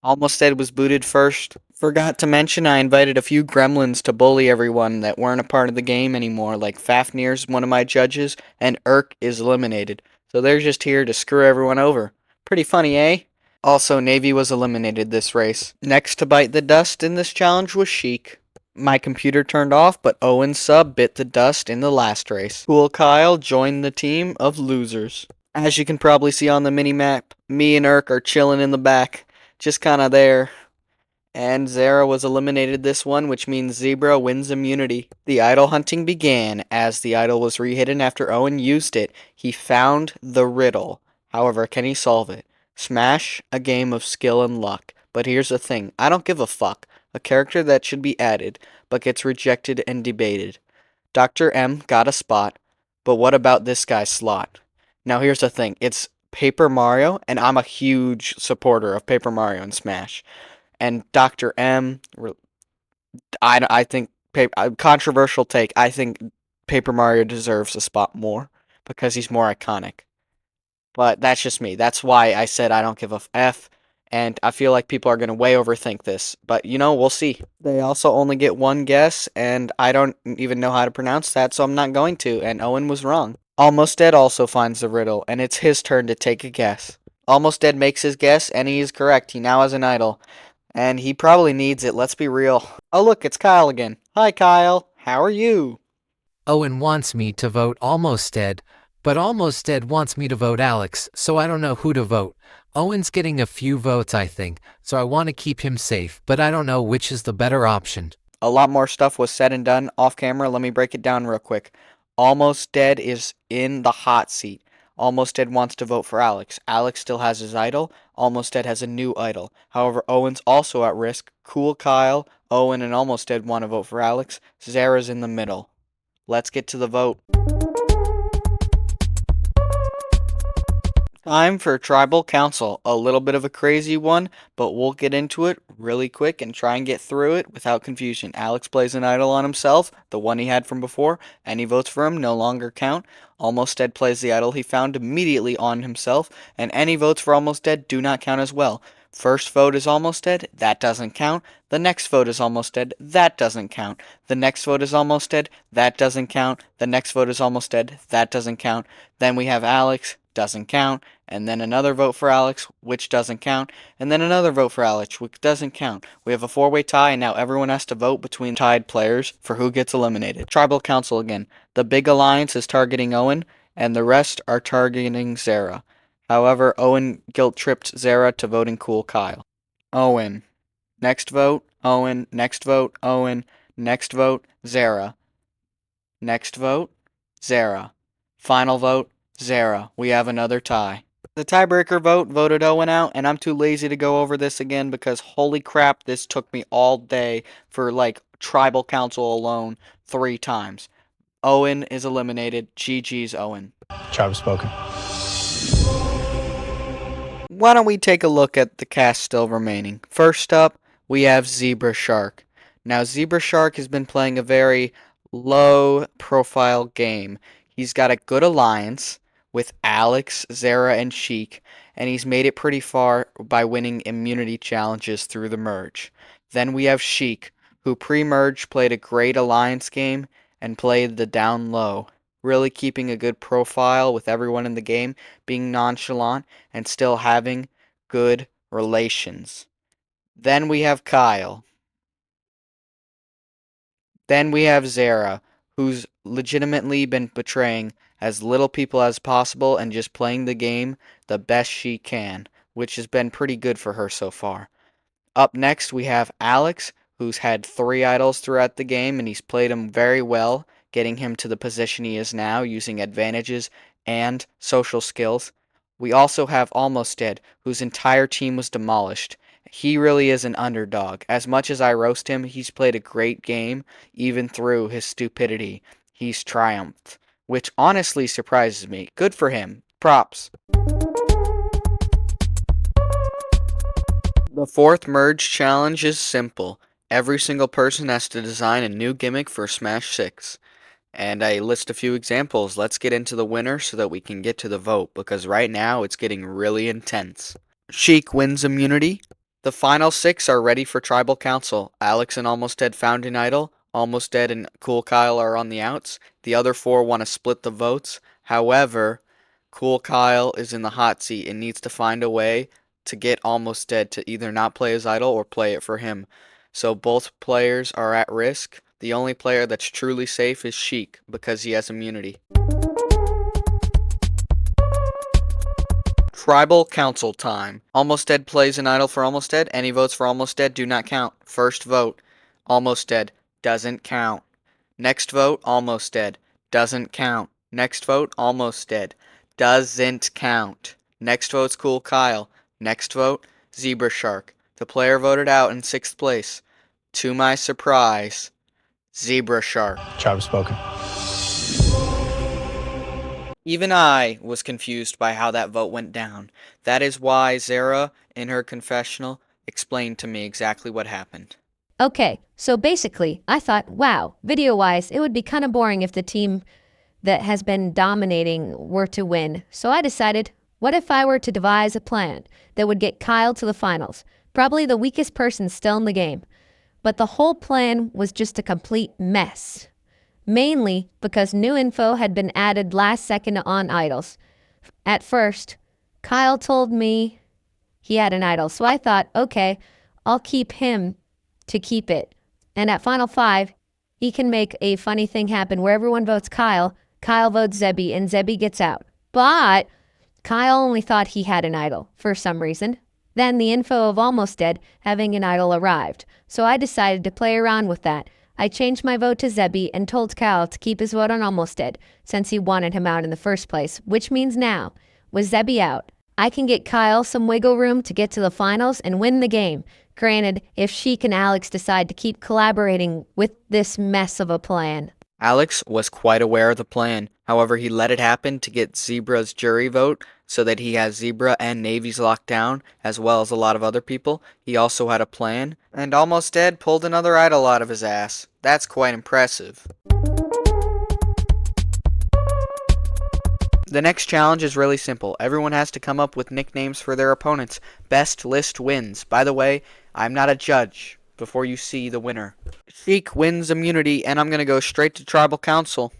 Almost Dead was booted first. Forgot to mention I invited a few gremlins to bully everyone that weren't a part of the game anymore, like Fafnir's one of my judges, and Urk is eliminated. So they're just here to screw everyone over. Pretty funny, eh? Also, Navy was eliminated this race. Next to bite the dust in this challenge was Sheik. My computer turned off, but Owen's sub bit the dust in the last race. Cool Kyle joined the team of losers. As you can probably see on the mini-map, me and Urk are chilling in the back. Just kinda there. And Zara was eliminated this one, which means Zebra wins immunity. The idol hunting began as the idol was rehidden after Owen used it. He found the riddle. However, can he solve it? Smash, a game of skill and luck. But here's the thing, I don't give a fuck. A character that should be added, but gets rejected and debated. Dr. M got a spot, but what about this guy's slot? Now here's the thing, it's Paper Mario, and I'm a huge supporter of Paper Mario and Smash. And Dr. M, I think, controversial take, I think Paper Mario deserves a spot more because he's more iconic. But that's just me. That's why I said I don't give a F, and I feel like people are going to way overthink this. But, we'll see. They also only get 1 guess, and I don't even know how to pronounce that, so I'm not going to, and Owen was wrong. Almost Dead also finds the riddle, and it's his turn to take a guess. Almost Dead makes his guess, and he is correct. He now has an idol. And he probably needs it, let's be real. Oh look, it's Kyle again. Hi Kyle, how are you? Owen wants me to vote Almost Dead, but Almost Dead wants me to vote Alex, so I don't know who to vote. Owen's getting a few votes, I think, so I want to keep him safe, but I don't know which is the better option. A lot more stuff was said and done off camera. Let me break it down real quick. Almost Dead is in the hot seat. Almost Dead wants to vote for Alex. Alex still has his idol. Almost Dead has a new idol. However, Owen's also at risk. Cool Kyle, Owen, and Almost Dead want to vote for Alex. Zara's in the middle. Let's get to the vote. Time for Tribal Council. A little bit of a crazy one, but we'll get into it really quick and try and get through it without confusion. Alex plays an idol on himself, the one he had from before. Any votes for him no longer count. Almost Dead plays the idol he found immediately on himself, and any votes for Almost Dead do not count as well. First vote is Almost Dead, that doesn't count. The next vote is Almost Dead, that doesn't count. The next vote is Almost Dead, that doesn't count. The next vote is Almost Dead, that doesn't count. Then we have Alex, doesn't count, and then another vote for Alex, which doesn't count, and then another vote for Alex, which doesn't count. We have a 4-way tie, and now everyone has to vote between tied players for who gets eliminated. Tribal Council again. The big alliance is targeting Owen, and the rest are targeting Zara. However, Owen guilt-tripped Zara to voting Cool Kyle. Owen. Next vote, Owen. Next vote, Owen. Next vote, Zara. Next vote, Zara. Final vote, Zara. We have another tie. The tiebreaker vote voted Owen out, and I'm too lazy to go over this again because holy crap, this took me all day for Tribal Council alone 3 times. Owen is eliminated. GG's Owen. Tribe spoken. Why don't we take a look at the cast still remaining? First up, we have Zebra Shark. Now, Zebra Shark has been playing a very low-profile game. He's got a good alliance with Alex, Zara, and Sheik, and he's made it pretty far by winning immunity challenges through the merge. Then we have Sheik, who pre-merge played a great alliance game and played the down low. really keeping a good profile with everyone in the game, being nonchalant, and still having good relations. Then we have Kyle. Then we have Zara, who's legitimately been betraying as little people as possible and just playing the game the best she can, which has been pretty good for her so far. Up next, we have Alex, who's had 3 idols throughout the game, and he's played them very well, getting him to the position he is now using advantages and social skills. We also have Almost Dead, whose entire team was demolished. He really is an underdog. As much as I roast him, he's played a great game, even through his stupidity. He's triumphed, which honestly surprises me. Good for him. Props. The fourth merge challenge is simple. Every single person has to design a new gimmick for Smash 6. And I list a few examples. Let's get into the winner so that we can get to the vote, because right now it's getting really intense. Sheik wins immunity. The final 6 are ready for Tribal Council. Alex and Almost Dead found an idol. Almost Dead and Cool Kyle are on the outs. The other 4 want to split the votes. However, Cool Kyle is in the hot seat and needs to find a way to get Almost Dead to either not play his idol or play it for him. So both players are at risk. The only player that's truly safe is Sheik because he has immunity. Tribal Council time. Almost Dead plays an idol for Almost Dead. Any votes for Almost Dead do not count. First vote, Almost Dead, doesn't count. Next vote, Almost Dead, doesn't count. Next vote, Almost Dead, doesn't count. Next vote's Cool Kyle. Next vote, Zebra Shark. The player voted out in 6th place. To my surprise, Zebra Shark. Job spoken. Even I was confused by how that vote went down. That is why Zara, in her confessional, explained to me exactly what happened. Okay, so basically, I thought, wow, video-wise, it would be kind of boring if the team that has been dominating were to win. So I decided, what if I were to devise a plan that would get Kyle to the finals? Probably the weakest person still in the game. But the whole plan was just a complete mess. Mainly because new info had been added last second on idols. At first, Kyle told me he had an idol, so I thought, okay, I'll keep him to keep it. And at Final 5, he can make a funny thing happen where everyone votes Kyle, Kyle votes Zebby, and Zebby gets out. But Kyle only thought he had an idol for some reason. Then the info of Almost Dead having an idol arrived, so I decided to play around with that. I changed my vote to Zebby and told Kyle to keep his vote on Almost Dead, since he wanted him out in the first place, which means now, with Zebby out, I can get Kyle some wiggle room to get to the finals and win the game. Granted, if Sheik and Alex decide to keep collaborating with this mess of a plan. Alex was quite aware of the plan. However, he let it happen to get Zebra's jury vote so that he has Zebra and Navy's locked down, as well as a lot of other people. He also had a plan, and Almost Dead pulled another idol out of his ass. That's quite impressive. The next challenge is really simple. Everyone has to come up with nicknames for their opponents. Best list wins. By the way, I'm not a judge before you see the winner. Sheik wins immunity, and I'm going to go straight to Tribal Council.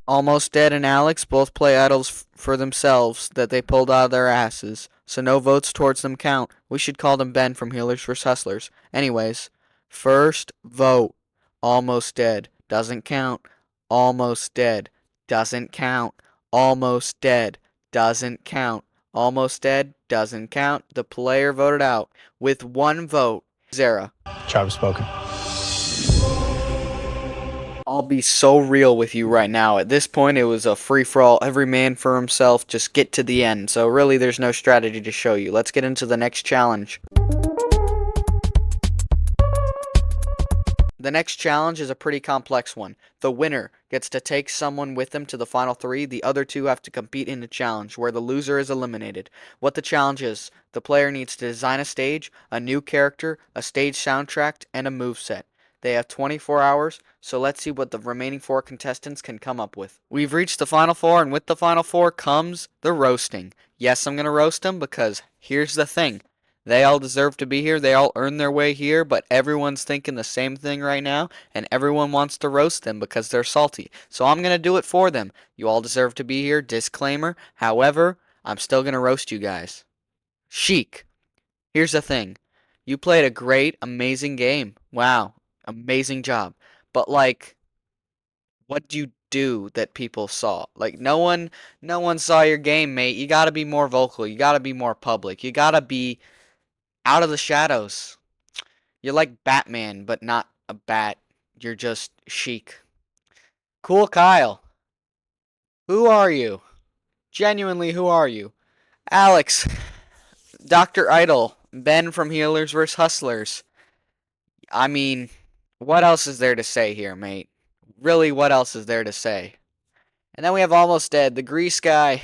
Almost Dead and Alex both play idols for themselves that they pulled out of their asses, so no votes towards them count. We should call them Ben from Healers vs. Hustlers. Anyways, first vote, Almost Dead. Doesn't count. Almost Dead. Doesn't count. Almost Dead. Doesn't count. Almost Dead. Doesn't count. The player voted out with 1 vote. Zara. Job spoken. I'll be so real with you right now. At this point, it was a free-for-all. Every man for himself. Just get to the end. So really, there's no strategy to show you. Let's get into the next challenge. The next challenge is a pretty complex one. The winner gets to take someone with them to the final 3. The other 2 have to compete in a challenge where the loser is eliminated. What the challenge is, the player needs to design a stage, a new character, a stage soundtrack, and a moveset. They have 24 hours, so let's see what the remaining 4 contestants can come up with. We've reached the final 4, and with the final 4 comes the roasting. Yes, I'm going to roast them because here's the thing. They all deserve to be here. They all earned their way here, but everyone's thinking the same thing right now, and everyone wants to roast them because they're salty. So I'm going to do it for them. You all deserve to be here. Disclaimer. However, I'm still going to roast you guys. Sheik, here's the thing. You played a great, amazing game. Wow. Amazing job. But like, what do you do that people saw? Like no one saw your game, mate. You gotta be more vocal. You gotta be more public. You gotta be out of the shadows. You're like Batman, but not a bat. You're just chic. Cool Kyle. Who are you? Genuinely, who are you? Alex. Dr. Idol. Ben from Healers vs. Hustlers. I mean, what else is there to say here, mate? Really, what else is there to say? And then we have Almost Dead, the grease guy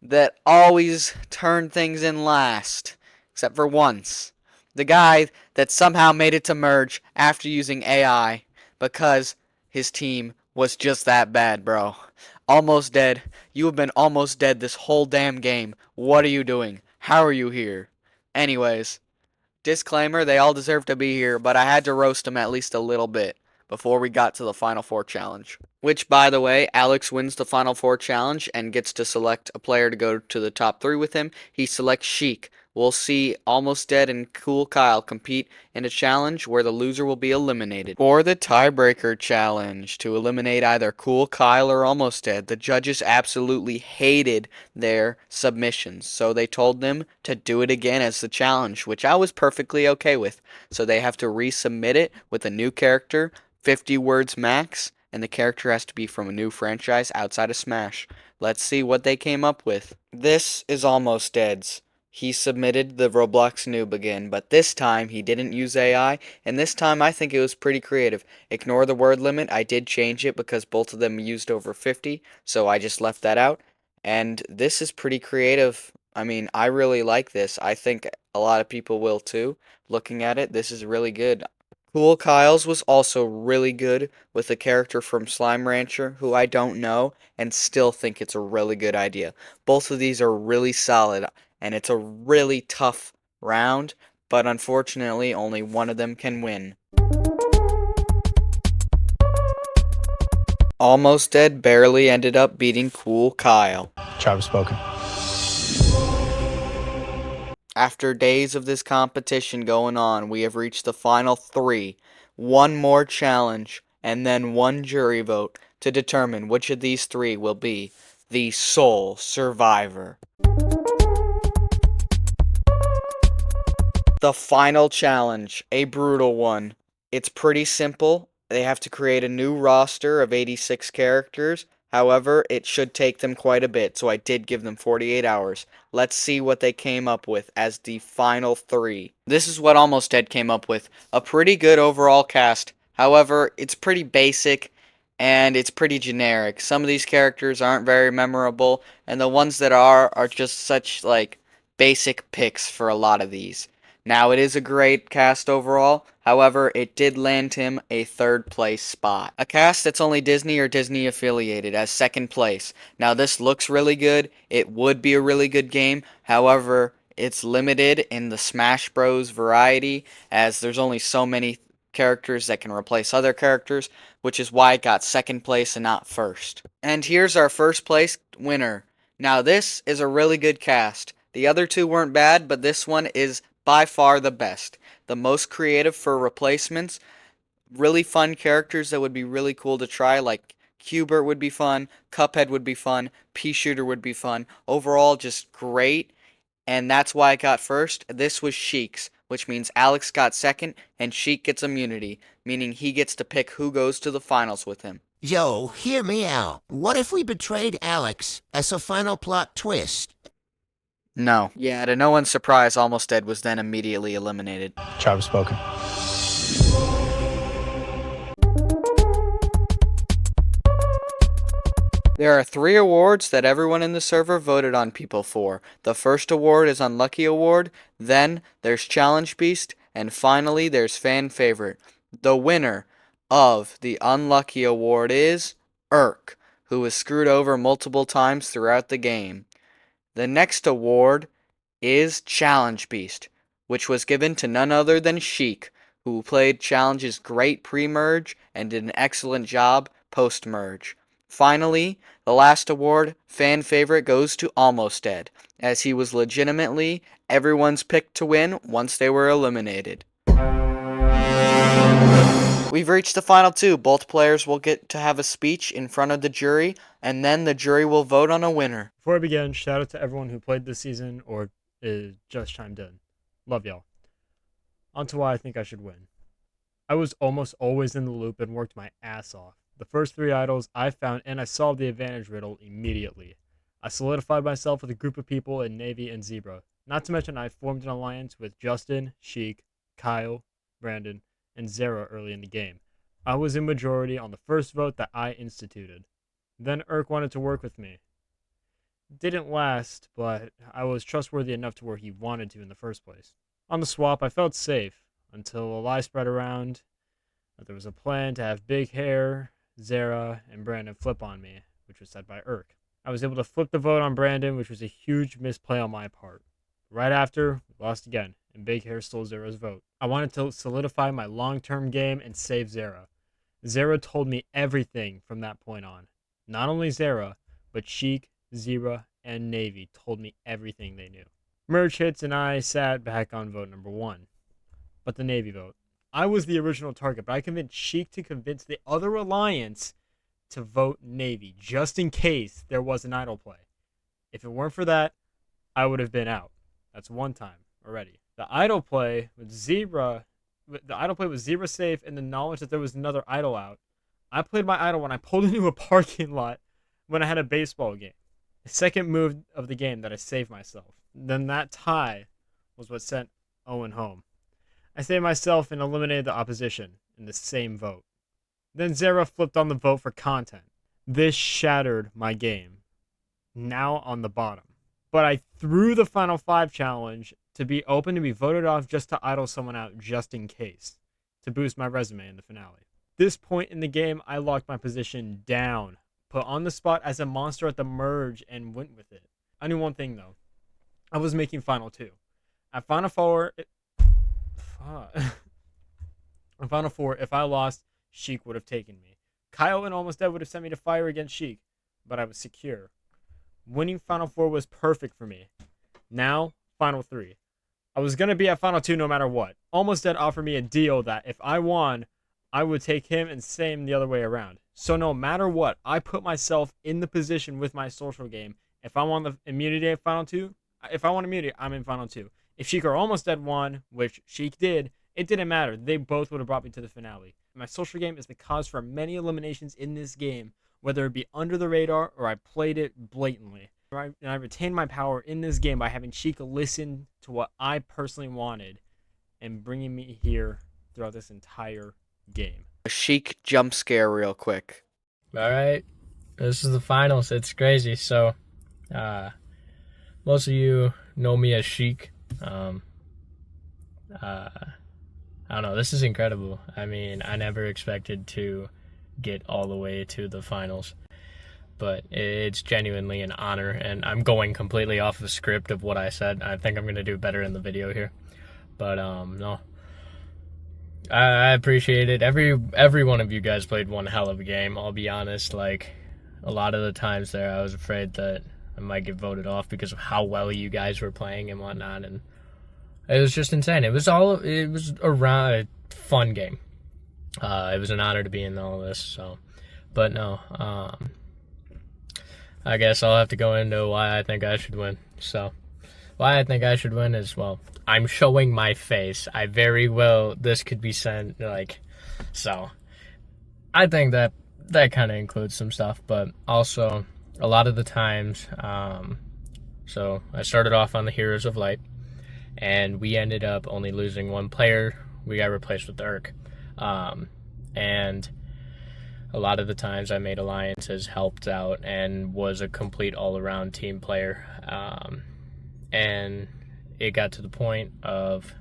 that always turned things in last, except for once. The guy that somehow made it to merge after using AI because his team was just that bad, bro. Almost Dead. You have been almost dead this whole damn game. What are you doing? How are you here? Anyways, disclaimer, they all deserve to be here, but I had to roast them at least a little bit before we got to the Final Four challenge. Which, by the way, Alex wins the Final Four challenge and gets to select a player to go to the top 3 with him. He selects Sheik. We'll see Almost Dead and Cool Kyle compete in a challenge where the loser will be eliminated. For the tiebreaker challenge, to eliminate either Cool Kyle or Almost Dead, the judges absolutely hated their submissions, so they told them to do it again as the challenge, which I was perfectly okay with. So they have to resubmit it with a new character, 50 words max, and the character has to be from a new franchise outside of Smash. Let's see what they came up with. This is Almost Dead's. He submitted the Roblox noob again, but this time he didn't use AI, and this time I think it was pretty creative. Ignore the word limit. I did change it because both of them used over 50, so I just left that out. And this is pretty creative. I mean, I really like this. I think a lot of people will too. Looking at it, this is really good. Cool Kyle's was also really good with a character from Slime Rancher who I don't know and still think it's a really good idea. Both of these are really solid and it's a really tough round, but unfortunately only one of them can win. Almost Dead barely ended up beating Cool Kyle. Job spoken. After days of this competition going on, we have reached the final 3. One more challenge, and then one jury vote to determine which of these 3 will be the sole survivor. The final challenge, a brutal one. It's pretty simple. They have to create a new roster of 86 characters. However, it should take them quite a bit, so I did give them 48 hours. Let's see what they came up with as the final 3. This is what Almost Dead came up with. A pretty good overall cast. However, it's pretty basic and it's pretty generic. Some of these characters aren't very memorable, and the ones that are just such like basic picks for a lot of these. Now, it is a great cast overall, however, it did land him a 3rd place spot. A cast that's only Disney or Disney affiliated as 2nd place. Now, this looks really good, it would be a really good game, however, it's limited in the Smash Bros. Variety, as there's only so many characters that can replace other characters, which is why it got 2nd place and not 1st. And here's our 1st place winner. Now, this is a really good cast. The other 2 weren't bad, but this one is by far the best. The most creative for replacements. Really fun characters that would be really cool to try, like Cubert would be fun, Cuphead would be fun, Pea Shooter would be fun. Overall, just great, and that's why I got 1st. This was Sheik's, which means Alex got 2nd, and Sheik gets immunity, meaning he gets to pick who goes to the finals with him. Yo, hear me out. What if we betrayed Alex as a final plot twist? No. Yeah, to no one's surprise, Almost Dead was then immediately eliminated. Job spoken. There are 3 awards that everyone in the server voted on people for. The first award is Unlucky Award, then there's Challenge Beast, and finally there's Fan Favorite. The winner of the Unlucky Award is Urk, who was screwed over multiple times throughout the game. The next award is Challenge Beast, which was given to none other than Sheik, who played Challenge's great pre-merge and did an excellent job post-merge. Finally, the last award, fan favorite, goes to Almost Dead, as he was legitimately everyone's pick to win once they were eliminated. We've reached the final two. Both players will get to have a speech in front of the jury, and then the jury will vote on a winner. Before I begin, shout out to everyone who played this season or just chimed in. Love y'all. On to why I think I should win. I was almost always in the loop and worked my ass off. The first 3 idols I found, and I solved the advantage riddle immediately. I solidified myself with a group of people in Navy and Zebra. Not to mention I formed an alliance with Justin, Sheik, Kyle, Brandon, and Zara early in the game. I was in majority on the first vote that I instituted. Then Urk wanted to work with me. Didn't last, but I was trustworthy enough to where he wanted to in the first place. On the swap, I felt safe until a lie spread around that there was a plan to have Big Hair, Zara, and Brandon flip on me, which was said by Urk. I was able to flip the vote on Brandon, which was a huge misplay on my part. Right after, we lost again, and Big Hair stole Zara's vote. I wanted to solidify my long-term game and save Zara. Zara told me everything from that point on. Not only Zara, but Sheik, Zebra, and Navy told me everything they knew. Merge hits and I sat back on vote number 1. But the Navy vote. I was the original target, but I convinced Sheik to convince the other alliance to vote Navy, just in case there was an idol play. If it weren't for that, I would have been out. That's one time already. The idol play with Zebra safe and the knowledge that there was another idol out. I played my idol when I pulled into a parking lot when I had a baseball game. The second move of the game that I saved myself. Then that tie was what sent Owen home. I saved myself and eliminated the opposition in the same vote. Then Zara flipped on the vote for content. This shattered my game. Now on the bottom. But I threw the Final 5 challenge to be open to be voted off just to idle someone out just in case. To boost my resume in the finale. This point in the game, I locked my position down. Put on the spot as a monster at the merge and went with it. I knew one thing though. I was making Final 2. At Final 4... In Final 4, if I lost, Sheik would have taken me. Kyle and Almost Dead would have sent me to fire against Sheik, but I was secure. Winning Final 4 was perfect for me. Now, Final 3. I was going to be at Final 2 no matter what. Almost Dead offered me a deal that if I won, I would take him and same the other way around. So no matter what, I put myself in the position with my social game. If I want the immunity at Final 2, if I want immunity, I'm in Final 2. If Sheik or Almost Dead won, which Sheik did, it didn't matter. They both would have brought me to the finale. My social game is the cause for many eliminations in this game, whether it be under the radar or I played it blatantly. And I retained my power in this game by having Sheik listen to what I personally wanted and bringing me here throughout this entire game. A Sheik jump scare real quick. All right. This is the finals. It's crazy. So, most of you know me as Sheik. I don't know. This is incredible. I mean, I never expected to get all the way to the finals, but it's genuinely an honor, and I'm going completely off the script of what I said. I think I'm going to do better in the video here, but no. I appreciate it. Every one of you guys played one hell of a game. I'll be honest, like, a lot of the times there I was afraid that I might get voted off because of how well you guys were playing and whatnot, and it was just insane. It was around a fun game. It was an honor to be in all this, so, but no, I guess I'll have to go into why I think I should win. So, why I think I should win is, well, I'm showing my face. This could be sent, like, so, I think that kind of includes some stuff, but also, a lot of the times, so, I started off on the Heroes of Light, and we ended up only losing one player. We got replaced with Urk. And a lot of the times I made alliances, helped out, and was a complete all-around team player. And it got to the point of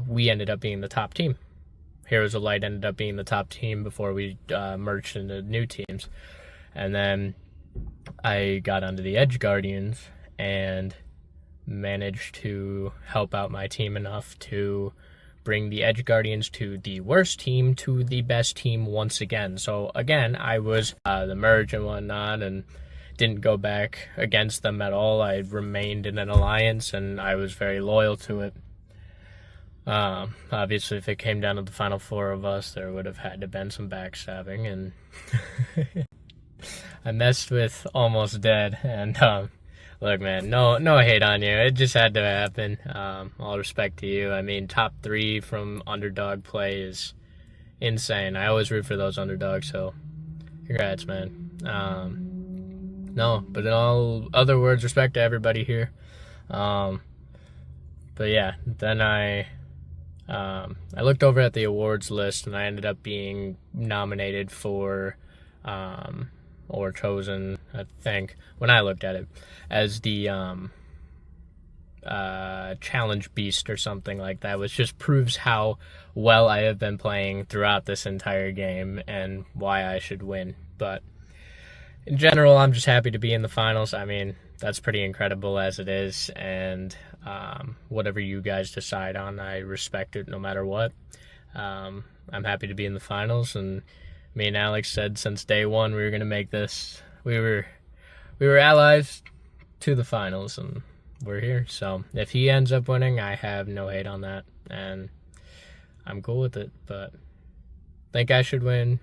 we ended up being the top team. Heroes of Light ended up being the top team before we merged into new teams. And then I got onto the Edge Guardians, and managed to help out my team enough to bring the Edge Guardians to the worst team to the best team once again. So again, I was the merge and whatnot, and didn't go back against them at all. I remained in an alliance, and I was very loyal to it. Obviously, if it came down to the final four of us, there would have had to been some backstabbing, and I messed with Almost Dead, and look, man, no hate on you. It just had to happen. All respect to you. I mean, top 3 from underdog play is insane. I always root for those underdogs, so congrats, man. No, but in all other words, respect to everybody here. But yeah, then I looked over at the awards list, and I ended up being nominated for, or chosen, I think, when I looked at it, as the challenge beast or something like that, which just proves how well I have been playing throughout this entire game and why I should win. But in general, I'm just happy to be in the finals. I mean, that's pretty incredible as it is, and whatever you guys decide on, I respect it no matter what. I'm happy to be in the finals, and me and Alex said since day one we were going to make this. We were allies to the finals, and we're here. So if he ends up winning, I have no hate on that, and I'm cool with it. But think I should win,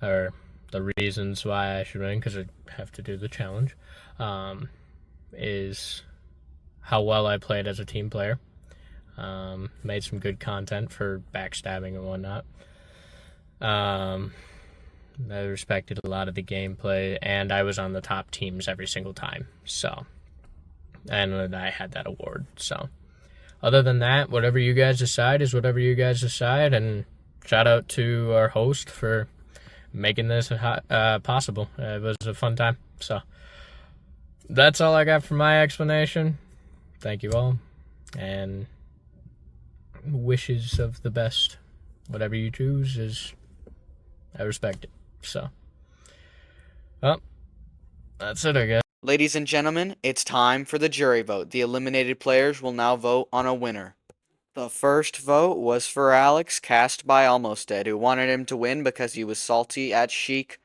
or the reasons why I should win, because I have to do the challenge, is how well I played as a team player. Made some good content for backstabbing and whatnot. I respected a lot of the gameplay, and I was on the top teams every single time. So, and I had that award. So, other than that, whatever you guys decide is whatever you guys decide. And shout out to our host for making this possible. It was a fun time. So, that's all I got for my explanation. Thank you all, and wishes of the best. Whatever you choose is, I respect it. So, well, that's it, I guess. Ladies and gentlemen, it's time for the jury vote. The eliminated players will now vote on a winner. The first vote was for Alex, cast by Almost Dead, who wanted him to win because he was salty at Sheik,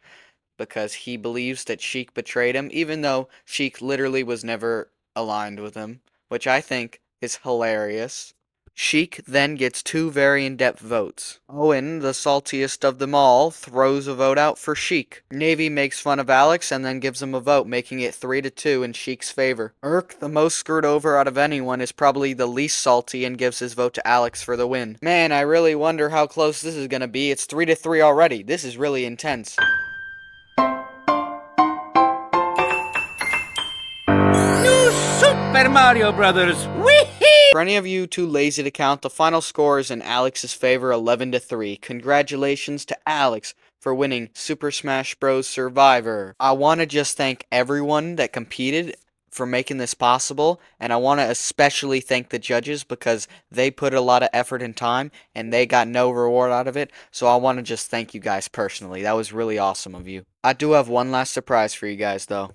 because he believes that Sheik betrayed him, even though Sheik literally was never aligned with him, which I think is hilarious. Sheik then gets 2 very in-depth votes. Owen, the saltiest of them all, throws a vote out for Sheik. Navy makes fun of Alex and then gives him a vote, making it 3-2 in Sheik's favor. Urk, the most screwed over out of anyone, is probably the least salty and gives his vote to Alex for the win. Man, I really wonder how close this is gonna be. It's 3-3 already. This is really intense. New Super Mario Brothers. For any of you too lazy to count, the final score is in Alex's favor, 11-3. Congratulations to Alex for winning Super Smash Bros. Survivor. I want to just thank everyone that competed for making this possible, and I want to especially thank the judges because they put a lot of effort and time, and they got no reward out of it, so I want to just thank you guys personally. That was really awesome of you. I do have one last surprise for you guys, though.